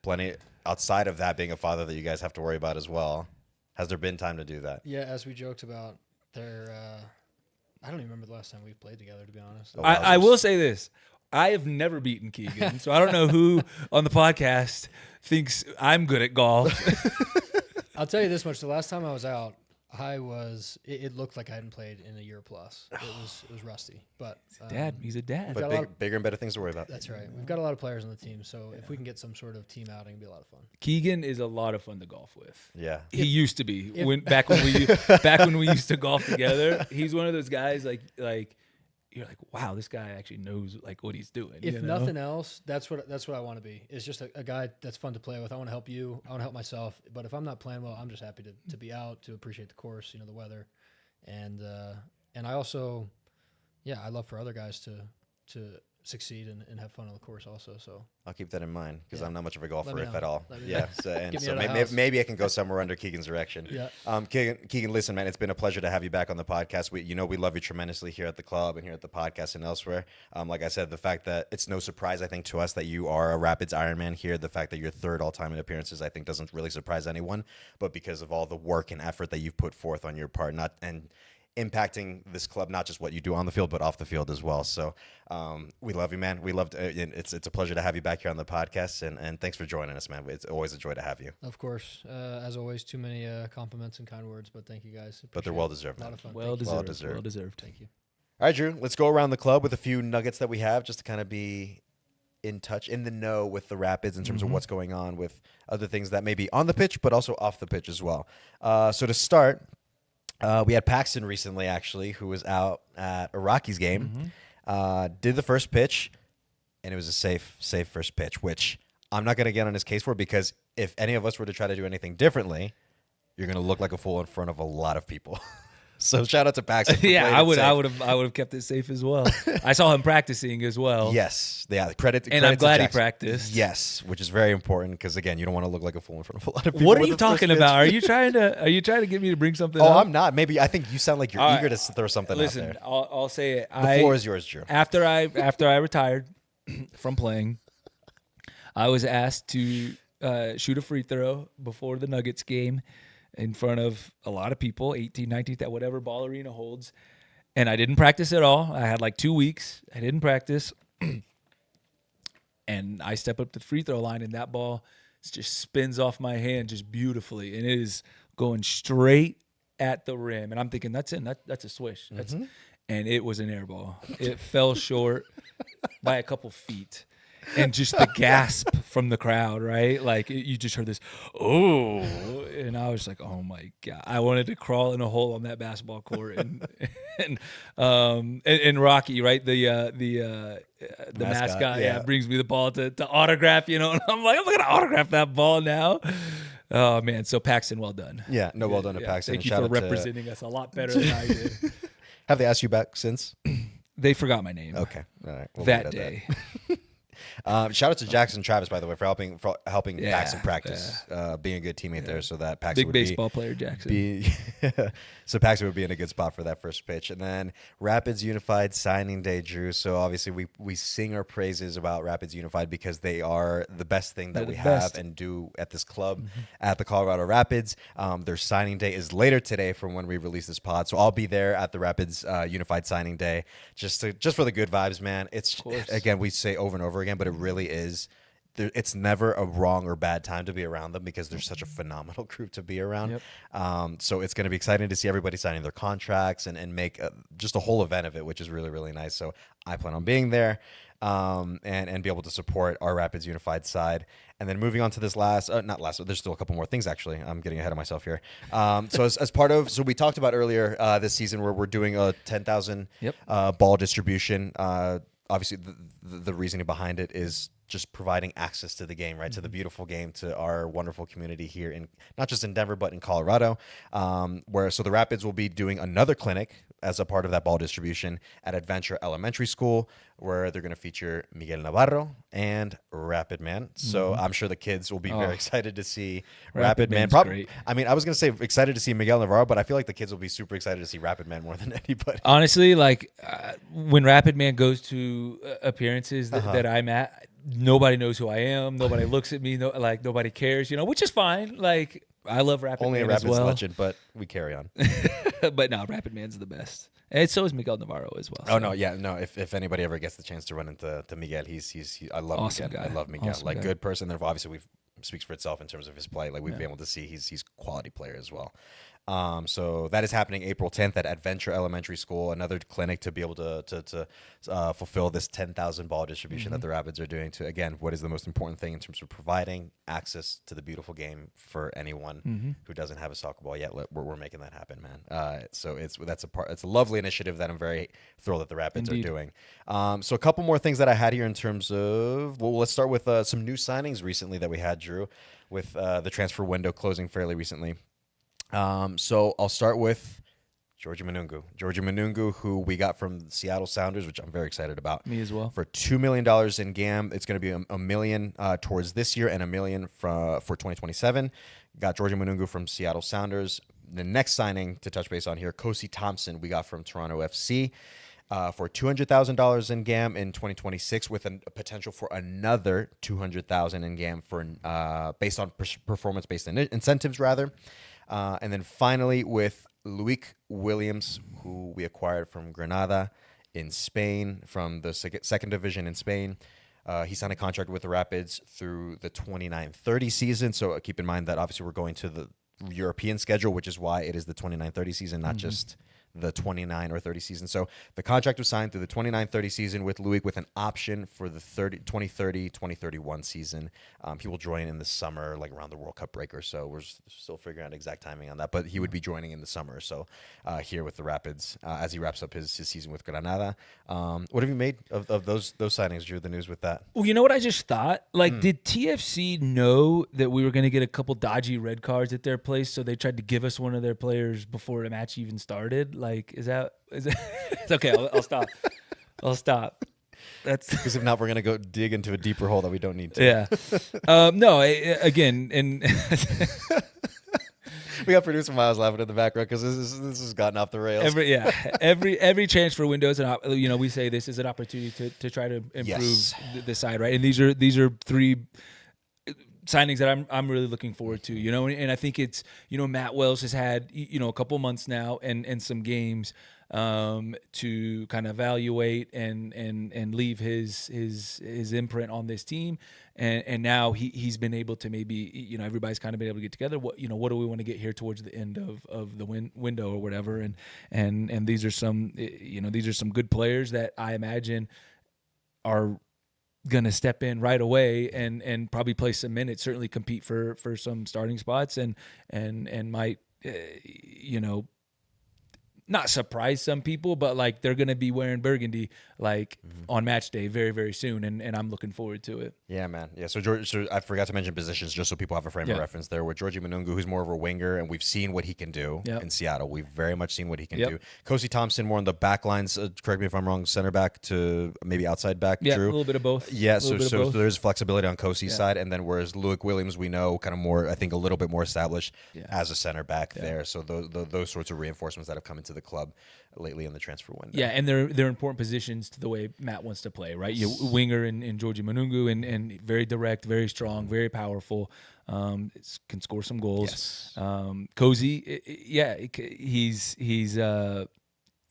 plenty outside of that being a father that you guys have to worry about as well. Has there been time to do that? yeah, as we joked about, I don't even remember the last time we played together. To be honest, Oh, I will say this. I have never beaten Keegan, so I don't know who on the podcast thinks I'm good at golf. I'll tell you this much: the last time I was out, it looked like I hadn't played in a year plus. It was rusty, but He's a dad. got a But lot bigger and better things to worry about. that's right. We've got a lot of players on the team, so if we can get some sort of team outing, it'll be a lot of fun. Keegan is a lot of fun to golf with. Yeah. He used to be back when we used to golf together. He's one of those guys like you're like, wow, this guy actually knows like what he's doing. If you know? nothing else, that's what I want to be. It's just a guy that's fun to play with. I want to help you. I want to help myself. But if I'm not playing well, I'm just happy to be out, to appreciate the course, the weather, and I also, I love for other guys to succeed and have fun on the course also. So I'll keep that in mind because Yeah. I'm not much of a golfer, Let me if know. at all. Let me Yeah. know. So, and Get me so out of the maybe, house. maybe I can go somewhere under Keegan's direction. Yeah. Keegan, listen, man, it's been a pleasure to have you back on the podcast. We love you tremendously here at the club and here at the podcast and elsewhere. Like I said, the fact that it's no surprise, I think, to us that you are a Rapids Ironman here. The fact that you're third all-time in appearances, I think, doesn't really surprise anyone. But because of all the work and effort that you've put forth on your part, impacting this club, not just what you do on the field, but off the field as well. So we love you, man. We loved it's a pleasure to have you back here on the podcast, and thanks for joining us, man. It's always a joy to have you. Of course, as always, too many compliments and kind words, but thank you guys. But they're Appreciate well it. deserved, A lot man. of fun. Well Thank you. deserved. Well deserved. Thank you. All right, Drew, let's go around the club with a few nuggets that we have just to kind of be in touch, in the know with the Rapids in terms of what's going on with other things that may be on the pitch, but also off the pitch as well. So to start, we had Paxton recently, actually, who was out at a Rockies game, did the first pitch, and it was a safe first pitch, which I'm not going to get on his case for, because if any of us were to try to do anything differently, you're going to look like a fool in front of a lot of people. So shout out to Paxton. For Yeah, playing I it would safe. have kept it safe as well. I saw him practicing as well. Yes, yeah. Credit, And credit I'm to glad he Jackson. practiced. Yes, which is very important because again, you don't want to look like a fool in front of a lot of people. What are with you the first talking pitch. about? Are you trying to get me to bring something Oh, up? I'm not. Maybe I think you sound like you're All eager right. to throw something Listen, out there. I'll say it. The floor is yours, Drew. After I retired from playing, I was asked to shoot a free throw before the Nuggets game in front of a lot of people, 18, 19, that whatever ball arena holds. And I didn't practice at all. I had like 2 weeks. I didn't practice. And I step up to the free throw line, and that ball just spins off my hand just beautifully. And it is going straight at the rim. And I'm thinking, that's in. That's a swish. And it was an air ball. It fell short by a couple feet. And just the gasp from the crowd, right? Like you just heard this, oh, and I was like, oh my God. I wanted to crawl in a hole on that basketball court. And Rocky, right? The mascot, yeah. brings me the ball to autograph, and I'm like, I'm not gonna autograph that ball now. Oh man, so Paxton, well done. Yeah, no, well done to Paxton. Thank and you shout for out to- representing us a lot better than I did. Have they asked you back since? They forgot my name Okay, all right. We'll that leave it at day. Shout out to Jackson Travis, by the way, for helping Yeah, Paxton practice, being a good teammate there, so that Paxton Big would baseball player, Jackson. be so Paxton would be in a good spot for that first pitch. And then Rapids Unified signing day, Drew. So obviously we sing our praises about Rapids Unified because they are the best thing that They're we the have best. and do at this club at the Colorado Rapids. Their signing day is later today from when we release this pod, so I'll be there at the Rapids Unified signing day just for the good vibes, man. It's course. again, we say over and over again, but it really is. It's never a wrong or bad time to be around them because they're such a phenomenal group to be around. Yep. So it's going to be exciting to see everybody signing their contracts and make just a whole event of it, which is really, really nice. So I plan on being there. and be able to support our Rapids Unified side. And then moving on to this not last, there's still a couple more things actually. I'm getting ahead of myself here. So as part of, so we talked about earlier this season where we're doing a 10,000 ball distribution. Obviously, the reasoning behind it is just providing access to the game, right? To the beautiful game, to our wonderful community here in not just in Denver, but in Colorado. So the Rapids will be doing another clinic as a part of that ball distribution at Adventure Elementary School, where they're going to feature Miguel Navarro and Rapid Man. So I'm sure the kids will be very excited to see Rapid Man. Great. I mean, I was going to say excited to see Miguel Navarro, but I feel like the kids will be super excited to see Rapid Man more than anybody. Honestly, like when Rapid Man goes to appearances that I'm at, nobody knows who I am. Nobody looks at me. Nobody cares, which is fine. Like, I love Rapid Only Man a Rapids as well. legend, but we carry on. But no, Rapid Man's the best. And so is Miguel Navarro as well. Oh, no, yeah, no. If anybody ever gets the chance to run into Miguel, I love Awesome Miguel. guy. I love Miguel. Awesome like, guy. good person. Then obviously speaks for itself in terms of his play. Like, we've been able to see he's quality player as well. So that is happening April 10th at Adventure Elementary School, another clinic to be able to fulfill this 10,000 ball distribution that the Rapids are doing to, again, what is the most important thing in terms of providing access to the beautiful game for anyone who doesn't have a soccer ball yet. We're making that happen, man. So it's a lovely initiative that I'm very thrilled that the Rapids are doing. So a couple more things that I had here in terms of, well, let's start with some new signings recently that we had, Drew, with the transfer window closing fairly recently. So I'll start with Georgie Manungu, who we got from Seattle Sounders, which I'm very excited about. Me as well. For $2 million in GAM. It's going to be $1 million towards this year and $1 million for 2027. Got Georgie Manungu from Seattle Sounders. The next signing to touch base on here, Kosi Thompson, we got from Toronto FC. For $200,000 in GAM in 2026, with a potential for another $200,000 in GAM for based on performance-based incentives, rather. And then finally with Loic Williams, who we acquired from Granada in Spain, from the second division in Spain. He signed a contract with the Rapids through the 29-30 season. So keep in mind that obviously we're going to the European schedule, which is why it is the 29-30 season, not just the 29 or 30 season. So the contract was signed through the 29-30 season with Loic, with an option for the 2030-2031 season. He will join in the summer, like around the World Cup break or so. We're still figuring out exact timing on that, but he would be joining in the summer. So here with the Rapids as he wraps up his season with Granada. What have you made of those signings, Drew, the news with that? Well, you know what I just thought? Like, did TFC know that we were going to get a couple dodgy red cards at their place, so they tried to give us one of their players before the match even started? Like, is that it's okay? I'll stop. I'll stop. That's Because if not, we're gonna go dig into a deeper hole that we don't need to. yeah. No, again, and We got producer Miles laughing in the background because this has gotten off the rails. every transfer window is we say this is an opportunity to try to improve the side, right? And these are three signings that I'm really looking forward to, and I think it's, Matt Wells has had, a couple months now and some games to kind of evaluate and leave his imprint on this team. And now he's been able to maybe, everybody's kind of been able to get together. What do we want to get here towards the end of the window or whatever. And these are some, these are some good players that I imagine are gonna step in right away and probably play some minutes, certainly compete for some starting spots and might not surprise some people, but like they're gonna be wearing burgundy on match day very, very soon, and I'm looking forward to it. Yeah, man. Yeah, so I forgot to mention positions just so people have a frame of reference there. With Georgie Manungu, who's more of a winger, and we've seen what he can do in Seattle. We've very much seen what he can do. Kosi Thompson more on the back lines, correct me if I'm wrong, center back to maybe outside back, Drew? Yeah, a little bit of both. Yeah, so there's flexibility on Kosi's side, and then whereas Loic Williams, we know kind of more, I think a little bit more established as a center back there. So those sorts of reinforcements that have come into the club lately in the transfer window. Yeah, and they're important positions to the way Matt wants to play, right? Winger in Georgie Manungu, and very direct, very strong, very powerful. Can score some goals. Yes. Cozy,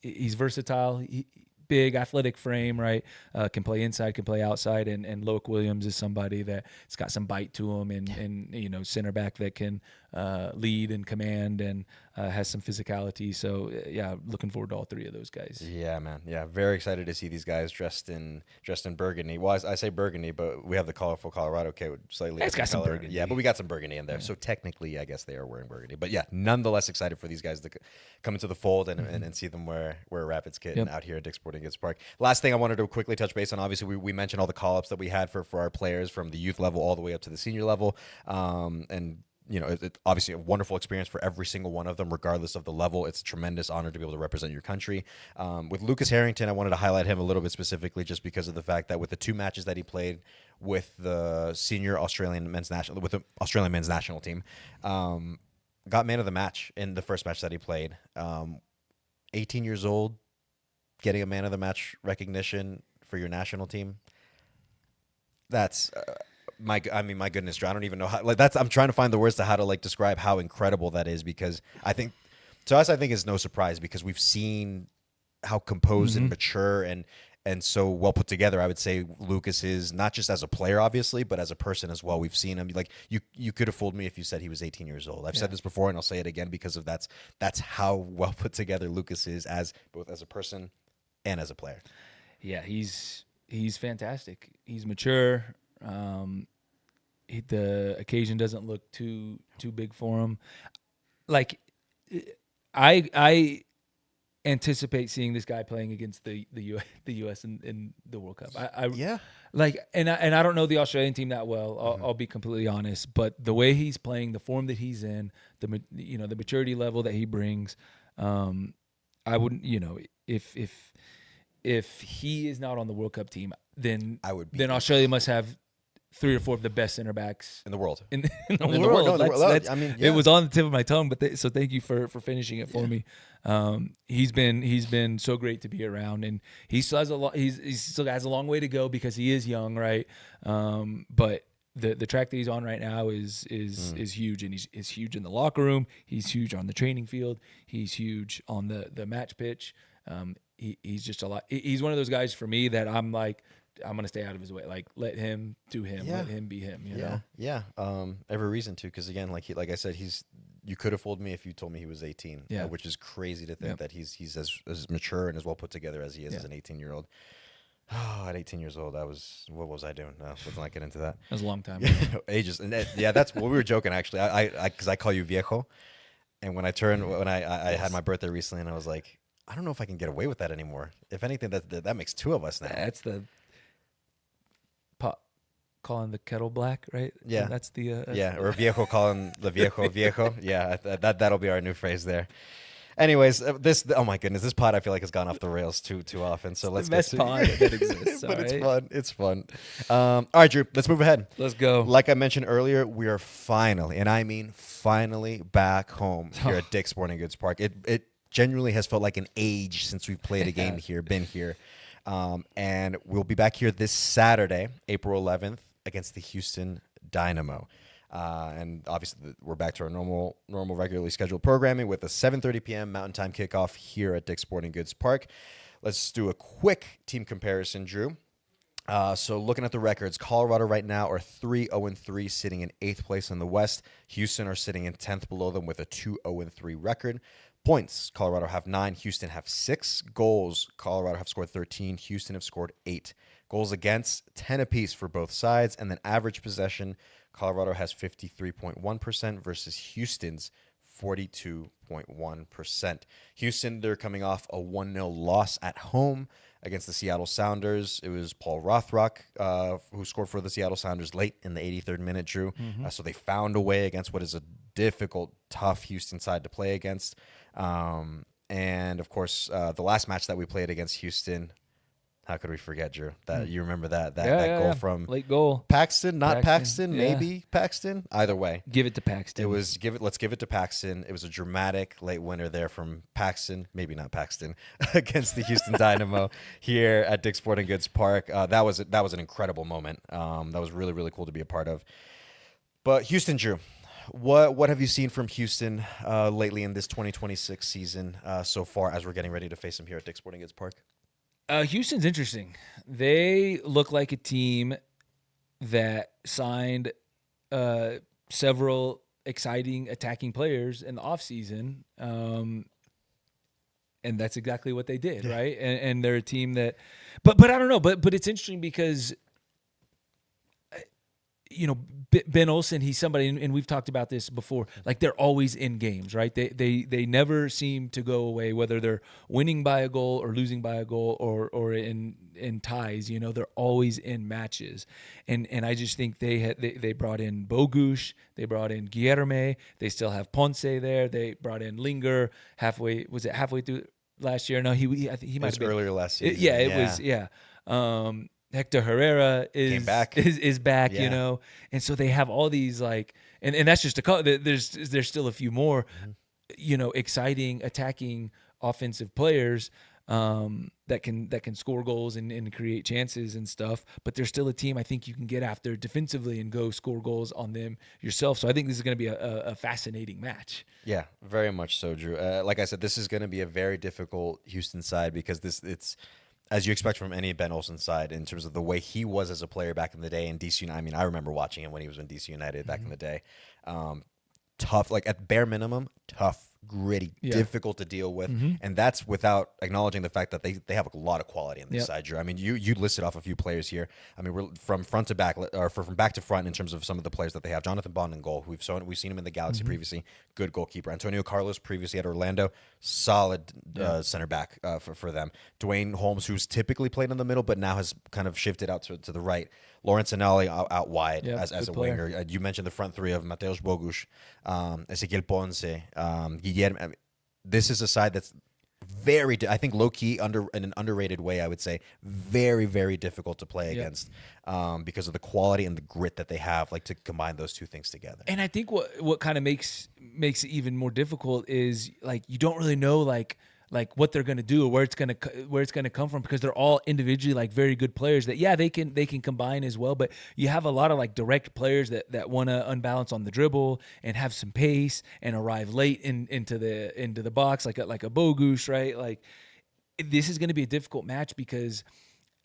he's versatile. Big athletic frame, right? Can play inside, can play outside, and Loic Williams is somebody that's got some bite to him, and center back that can lead and command, and has some physicality. So yeah, looking forward to all three of those guys. Yeah, man. Yeah, very excited to see these guys dressed in burgundy. Well, I say burgundy, but we have the colorful Colorado kit with slightly It's got different some color. burgundy. Yeah, but we got some burgundy in there. So technically, I guess they are wearing burgundy. But yeah, nonetheless excited for these guys to come into the fold and see them wear a Rapids kit and out here at Dick's Sporting Goods Park. Last thing I wanted to quickly touch base on. Obviously, we mentioned all the call-ups that we had for our players from the youth level all the way up to the senior level, and it obviously a wonderful experience for every single one of them, regardless of the level. It's a tremendous honor to be able to represent your country. With Lucas Harrington, I wanted to highlight him a little bit specifically just because of the fact that with the 2 matches that he played with the senior Australian men's national team, got man of the match in the first match that he played. 18 years old, getting a man of the match recognition for your national team. That's my goodness, Drew. I don't even know how. I'm trying to find the words to how to describe how incredible that is, because I think to us, it's no surprise because we've seen how composed and mature and so well put together. I would say Lucas is, not just as a player, obviously, but as a person as well. We've seen him. You could have fooled me if you said he was 18 years old. I've said this before, and I'll say it again because of that's how well put together Lucas is both as a person and as a player. Yeah, he's fantastic. He's mature. The occasion doesn't look too big for him. I anticipate seeing this guy playing against the U.S. in the World Cup. And I don't know the Australian team that well. I'll be completely honest, but the way he's playing, the form that he's in, the maturity level that he brings, I wouldn't, if he is not on the World Cup team, then Australia must have 3 or 4 of the best center backs in the world. In the world. It was on the tip of my tongue, but so thank you for finishing it for me. He's been so great to be around, and he still has he still has a long way to go because he is young, right? But the track that he's on right now is huge, and he's huge in the locker room. He's huge on the training field. He's huge on the match pitch. He's just a lot. He's one of those guys for me that I'm like, I'm gonna stay out of his way. Let him do him. Let him be him. You know? Yeah. Every reason to, because again, like I said, you could have fooled me if you told me he was 18. Yeah. Which is crazy to think that he's as mature and as well put together as he is as an 18-year-old. Oh, at 18 years old, what was I doing? No, let's not get into that. That was a long time. Ages, and that's what we were joking actually. Because I call you viejo, and when I had my birthday recently, and I was like, I don't know if I can get away with that anymore. If anything, that makes 2 of us now. That's the calling the kettle black, right? Yeah, that's the or viejo calling the viejo. Yeah, that'll be our new phrase there. Anyways, oh my goodness, this pod I feel like has gone off the rails too often. So let's get to the best pod that exists. But it's fun. All right, Drew, let's move ahead. Let's go. Like I mentioned earlier, we are finally, and I mean finally, back home here at Dick's Sporting Goods Park. It genuinely has felt like an age since we've played a game here, been here. And we'll be back here this Saturday, April 11th, against the Houston Dynamo. And obviously, we're back to our normal, regularly scheduled programming with a 7:30 p.m. Mountain Time kickoff here at Dick's Sporting Goods Park. Let's do a quick team comparison, Drew. So looking at the records, Colorado right now are 3-0-3, sitting in 8th place in the West. Houston are sitting in 10th below them with a 2-0-3 record. Points, Colorado have 9, Houston have 6. Goals, Colorado have scored 13, Houston have scored 8. Goals against, 10 apiece for both sides. And then average possession, Colorado has 53.1% versus Houston's 42.1%. Houston, they're coming off a 1-0 loss at home against the Seattle Sounders. It was Paul Rothrock who scored for the Seattle Sounders late in the 83rd minute, Drew. So they found a way against what is a difficult, tough Houston side to play against. And, of course, the last match that we played against Houston, how could we forget, Drew? That you remember that goal from late goal. Paxton, not Paxton, maybe Paxton. Either way, give it to Paxton. Let's give it to Paxton. It was a dramatic late winner there from Paxton, maybe not Paxton, against the Houston Dynamo here at Dick's Sporting Goods Park. That was an incredible moment. That was really, really cool to be a part of. But Houston, Drew, what have you seen from Houston lately in this 2026 season so far as we're getting ready to face them here at Dick's Sporting Goods Park? Houston's interesting. They look like a team that signed several exciting attacking players in the offseason. And that's exactly what they did, right? And they're a team that, but I don't know, but it's interesting because, Ben Olsen, he's somebody, and we've talked about this before. Like, they're always in games, right? They never seem to go away, whether they're winning by a goal or losing by a goal or in ties. They're always in matches, and I just think they brought in Bogusz, they brought in Guilherme, they still have Ponce there. They brought in Linger halfway through last year? No, I think he might have been earlier last season. It was. Hector Herrera Came back. is back, Yeah. and so they have all these and that's just there's still a few more, exciting attacking offensive players that can score goals and create chances and stuff. But they're still a team I think you can get after defensively and go score goals on them yourself. So I think this is going to be a fascinating match. Yeah, very much so, Drew. Like I said, this is going to be a very difficult Houston side because it's as you expect from any Ben Olsen side in terms of the way he was as a player back in the day in DC United. I mean, I remember watching him when he was in DC United back in the day. Tough, like at bare minimum, tough, gritty, difficult to deal with. And that's without acknowledging the fact that they have a lot of quality on this side, Drew. I mean, you listed off a few players here. I mean, we're from front to back, or from back to front in terms of some of the players that they have. Jonathan Bond in goal. We've seen him in the Galaxy previously. Good goalkeeper. Antonio Carlos previously at Orlando. Solid center back for them. Dwayne Holmes, who's typically played in the middle, but now has kind of shifted out to the right. Lawrence Anali out wide as a player. winger. You mentioned the front three of Mateusz Bogusz, Ezequiel Ponce, Guilherme. I mean, this is a side that's very, I think, low key in an underrated way. I would say very, very difficult to play against because of the quality and the grit that they have. Like to combine those two things together. And I think what kind of makes it even more difficult is like you don't really know like what they're going to do or where it's going to come from, because they're all individually like very good players that they can combine as well, but you have a lot of like direct players that want to unbalance on the dribble and have some pace and arrive late into the box like a Bogusz, right? Like this is going to be a difficult match because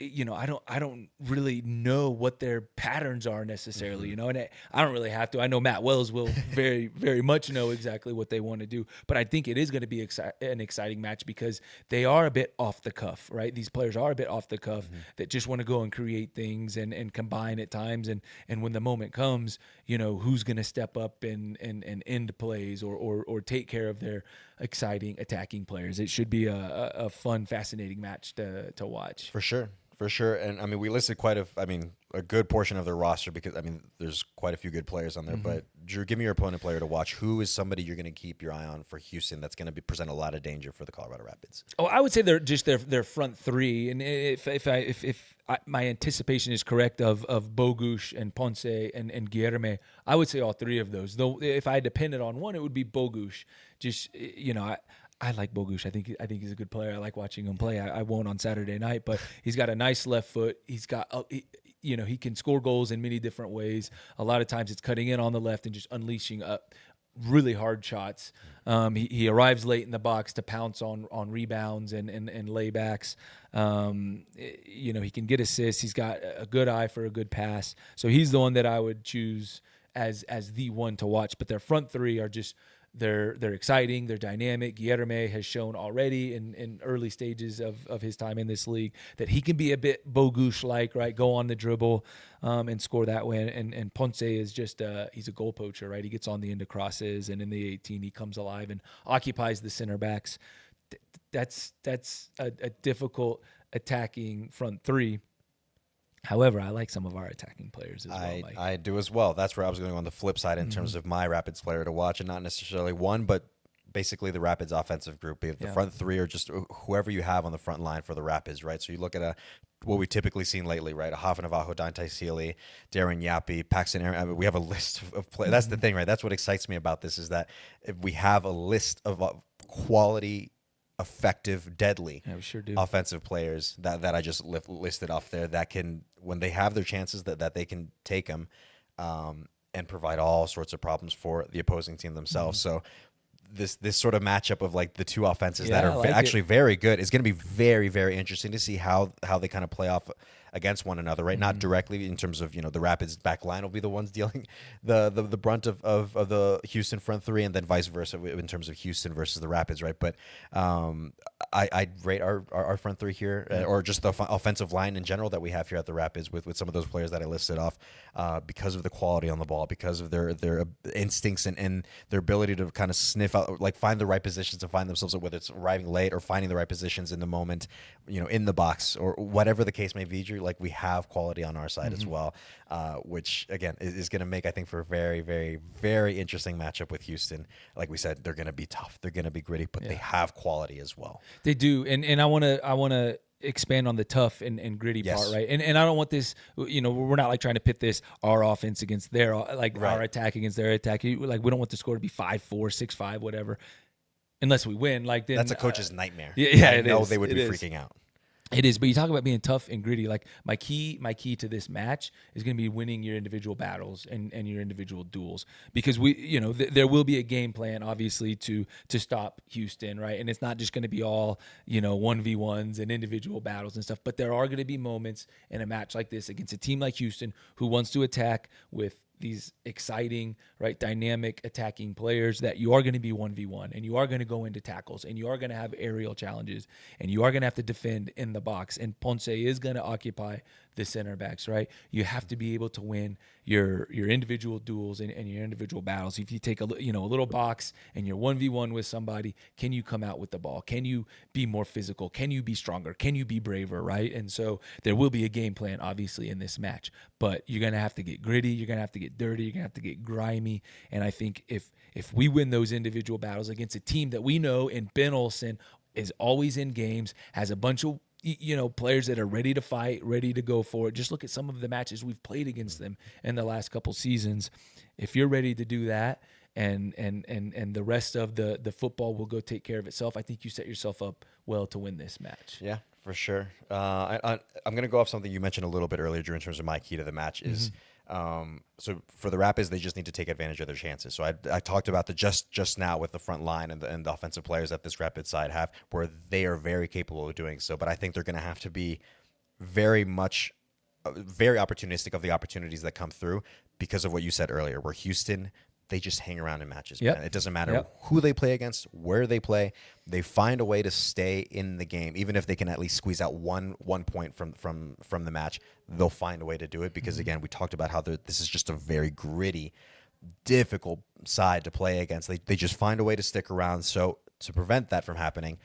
I don't really know what their patterns are necessarily, and I don't really have to. I know Matt Wells will very, very much know exactly what they want to do, but I think it is going to be an exciting match because they are a bit off the cuff, right? These players are a bit off the cuff that just want to go and create things and combine at times, and when the moment comes, who's going to step up and end plays or take care of their exciting attacking players. It should be a fun, fascinating match to watch. For sure. And I mean, we listed a good portion of their roster because there's quite a few good players on there. But Drew, give me your opponent player to watch. Who is somebody you're going to keep your eye on for Houston that's going to present a lot of danger for the Colorado Rapids? Oh, I would say they're just their front three. And if my anticipation is correct of Bogusz and Ponce and Guilherme, I would say all three of those. Though if I depended on one, it would be Bogusz. Just I like Bogusz. I think he's a good player. I like watching him play. I won't on Saturday night, but he's got a nice left foot. He's got he can score goals in many different ways. A lot of times it's cutting in on the left and just unleashing up really hard shots. He arrives late in the box to pounce on rebounds and laybacks. He can get assists. He's got a good eye for a good pass. So he's the one that I would choose as the one to watch. But their front three are just they're exciting, they're dynamic. Guilherme has shown already in early stages of his time in this league that he can be a bit Bogusz-like, right? Go on the dribble and score that way. And Ponce is just he's a goal poacher, right? He gets on the end of crosses, and in the 18 he comes alive and occupies the center backs. That's a difficult attacking front three. However, I like some of our attacking players as well. I do as well. That's where I was going on the flip side in terms of my Rapids player to watch, and not necessarily one, but basically the Rapids offensive group. The front three are just whoever you have on the front line for the Rapids, right? So you look at what we've typically seen lately, right? Hafa Navajo, Dante Sealy, Darren Yappy, Paxton Aaron. I mean, we have a list of players. That's the thing, right? That's what excites me about this is that if we have a list of quality, effective, deadly we sure do. Offensive players that I just listed off there that can, when they have their chances, that they can take them and provide all sorts of problems for the opposing team themselves. So this sort of matchup of like the two offenses that are actually very good is going to be very, very interesting to see how they kind of play off against one another, right? Not directly in terms of, the Rapids back line will be the ones dealing the brunt of the Houston front three, and then vice versa in terms of Houston versus the Rapids, right? But I'd rate our front three here, or just the offensive line in general that we have here at the Rapids with some of those players that I listed off, because of the quality on the ball, because of their instincts and their ability to kind of sniff out, like find the right positions to find themselves, whether it's arriving late or finding the right positions in the moment, in the box or whatever the case may be. Drew, like, we have quality on our side as well, which again is going to make, I think, for a very, very, very interesting matchup with Houston. Like we said, they're going to be tough, they're going to be gritty, but they have quality as well. They do, and I want to expand on the tough and gritty part, right? And I don't want this, we're not like trying to pit this, our offense against their, like our attack against their attack. Like, we don't want the score to be 5-4, 6-5, whatever, unless we win. Like, then that's a coach's nightmare. Yeah, I know they would be freaking out. It is, but you talk about being tough and gritty. Like, my key to this match is going to be winning your individual battles and your individual duels, because there will be a game plan, obviously, to stop Houston, right? And it's not just going to be all 1v1s and individual battles and stuff, but there are going to be moments in a match like this against a team like Houston who wants to attack with these exciting, right, dynamic attacking players, that you are going to be 1v1, and you are going to go into tackles, and you are going to have aerial challenges, and you are going to have to defend in the box, and Ponce is going to occupy the center backs, right? You have to be able to win your individual duels and your individual battles. If you take a little box and you're 1v1 with somebody, can you come out with the ball? Can you be more physical? Can you be stronger? Can you be braver, right? And so there will be a game plan, obviously, in this match, but you're going to have to get gritty. You're going to have to get dirty. You're going to have to get grimy. And I think if we win those individual battles against a team that we know in Ben Olsen is always in games, has a bunch of players that are ready to fight, ready to go for it. Just look at some of the matches we've played against them in the last couple seasons. If you're ready to do that, and the rest of the football will go take care of itself, I think you set yourself up well to win this match. Yeah, for sure. I'm going to go off something you mentioned a little bit earlier, Drew, in terms of my key to the match is, so for the Rapids, they just need to take advantage of their chances. So I talked about the just now with the front line and the offensive players that this Rapids side have, where they are very capable of doing so. But I think they're going to have to be very opportunistic of the opportunities that come through, because of what you said earlier, where Houston, they just hang around in matches. Yep. Man. It doesn't matter who they play against, where they play. They find a way to stay in the game, even if they can at least squeeze out one point from the match. They'll find a way to do it, because again, we talked about how this is just a very gritty, difficult side to play against. They just find a way to stick around. So to prevent that from happening,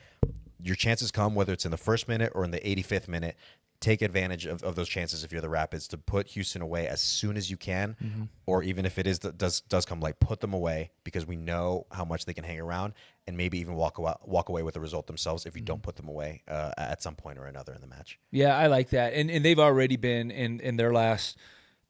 your chances come whether it's in the first minute or in the 85th minute. Take advantage of those chances if you're the Rapids, to put Houston away as soon as you can, or even if it does come late, put them away, because we know how much they can hang around, and maybe even walk away with the result themselves if you don't put them away at some point or another in the match. Yeah, I like that, and they've already been in their last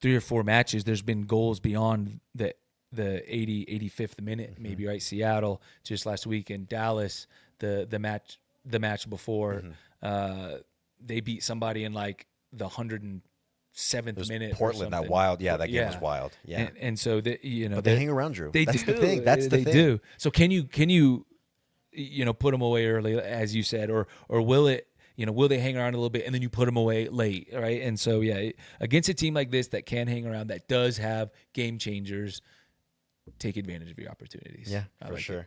3 or 4 matches. There's been goals beyond the 85th minute, maybe, right? Seattle just last week, and Dallas the match before. They beat somebody in like the 107th minute. Portland, that wild, that game was wild. Yeah, and so but they hang around, Drew. That's do. the thing. That's the thing. They do. So can you put them away early, as you said, or will it? Will they hang around a little bit and then you put them away late, right? And so against a team like this that can hang around, that does have game changers, take advantage of your opportunities. Yeah, for sure.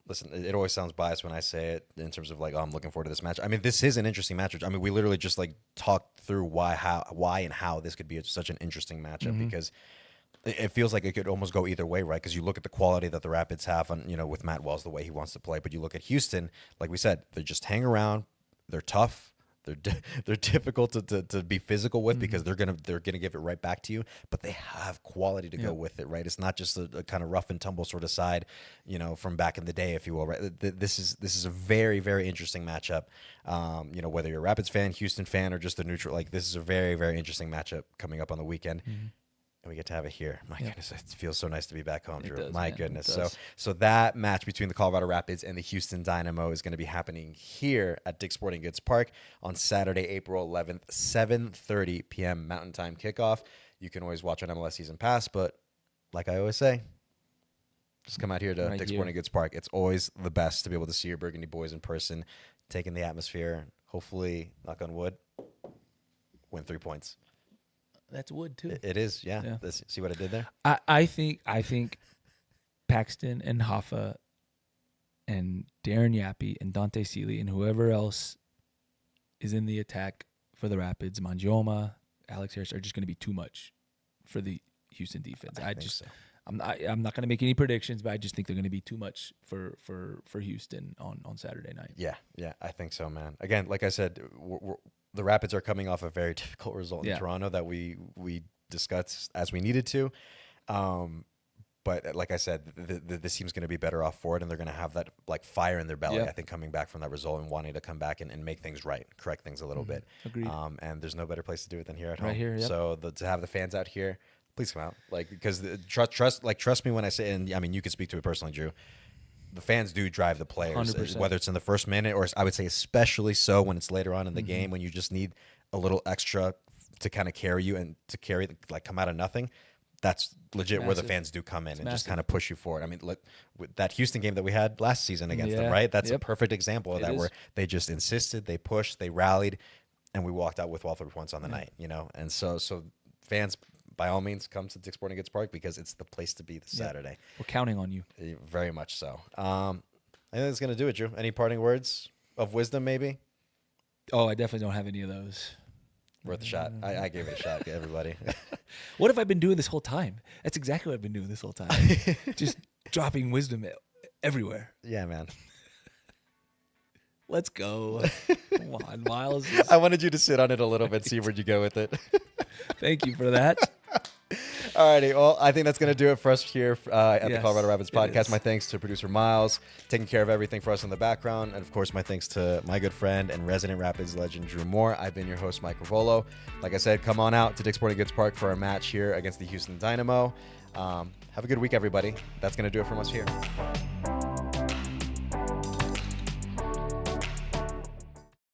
Listen, it always sounds biased when I say it in terms of like, I'm looking forward to this match. I mean, this is an interesting match. I mean, we literally just like talked through why and how this could be such an interesting matchup, because it feels like it could almost go either way, right? Because you look at the quality that the Rapids have on, with Matt Wells, the way he wants to play, but you look at Houston, like we said, they just hang around. They're tough. They're difficult to be physical with, because they're gonna give it right back to you. But they have quality to go with it, right? It's not just a kind of rough and tumble sort of side, from back in the day, if you will, right? This is a very, very interesting matchup. Whether you're a Rapids fan, Houston fan, or just a neutral, like, this is a very, very interesting matchup coming up on the weekend. And we get to have it here. My goodness, it feels so nice to be back home, Drew. Does, My man. goodness. So that match between the Colorado Rapids and the Houston Dynamo is going to be happening here at Dick's Sporting Goods Park on Saturday, April 11th, 7:30 p.m. Mountain Time kickoff. You can always watch on MLS Season Pass, but like I always say, just come out here to Dick's Sporting Goods Park. It's always the best to be able to see your Burgundy boys in person, taking the atmosphere, hopefully, knock on wood, win 3 points. That's wood too. It is, yeah. Yeah. See what I did there? I think Paxton and Hoffa and Darren Yappy and Dante Seeley and whoever else is in the attack for the Rapids, Mangioma, Alex Harris, are just going to be too much for the Houston defense. I think so. I'm not going to make any predictions, but I just think they're going to be too much for Houston on Saturday night. Yeah, I think so, man. Again, like I said, the Rapids are coming off a very difficult result in Toronto that we discussed as we needed to. But like I said, this team's going to be better off for it, and they're going to have that like fire in their belly, I think, coming back from that result and wanting to come back and make things right, correct things a little bit. Agreed. And there's no better place to do it than here at home. Right here, yep. So to have the fans out here, please come out, because trust me when I say, and I mean you can speak to it personally, Drew. The fans do drive the players, 100%. whether it's in the first minute or I would say especially so when it's later on in the game when you just need a little extra to kind of carry you and to come out of nothing. That's legit where the fans do come in and just kind of push you forward. I mean, with that Houston game that we had last season against them, right? That's a perfect example of that, where they just insisted, they pushed, they rallied, and we walked out with 3 points on the night, And so fans, by all means, come to Dick's Sporting Goods Park because it's the place to be this Saturday. We're counting on you. Very much so. I think that's going to do it, Drew. Any parting words of wisdom, maybe? Oh, I definitely don't have any of those. Worth a shot. I gave it a shot, everybody. What have I been doing this whole time? That's exactly what I've been doing this whole time. Just dropping wisdom everywhere. Yeah, man. Let's go. Come on, Miles. I wanted you to sit on it a little bit, see where'd you go with it. Thank you for that. Alrighty, well, I think that's going to do it for us here at the Colorado Rapids podcast. My thanks to producer Miles, taking care of everything for us in the background. And, of course, my thanks to my good friend and resident Rapids legend, Drew Moore. I've been your host, Mike Ravolo. Like I said, come on out to Dick's Sporting Goods Park for our match here against the Houston Dynamo. Have a good week, everybody. That's going to do it from us here.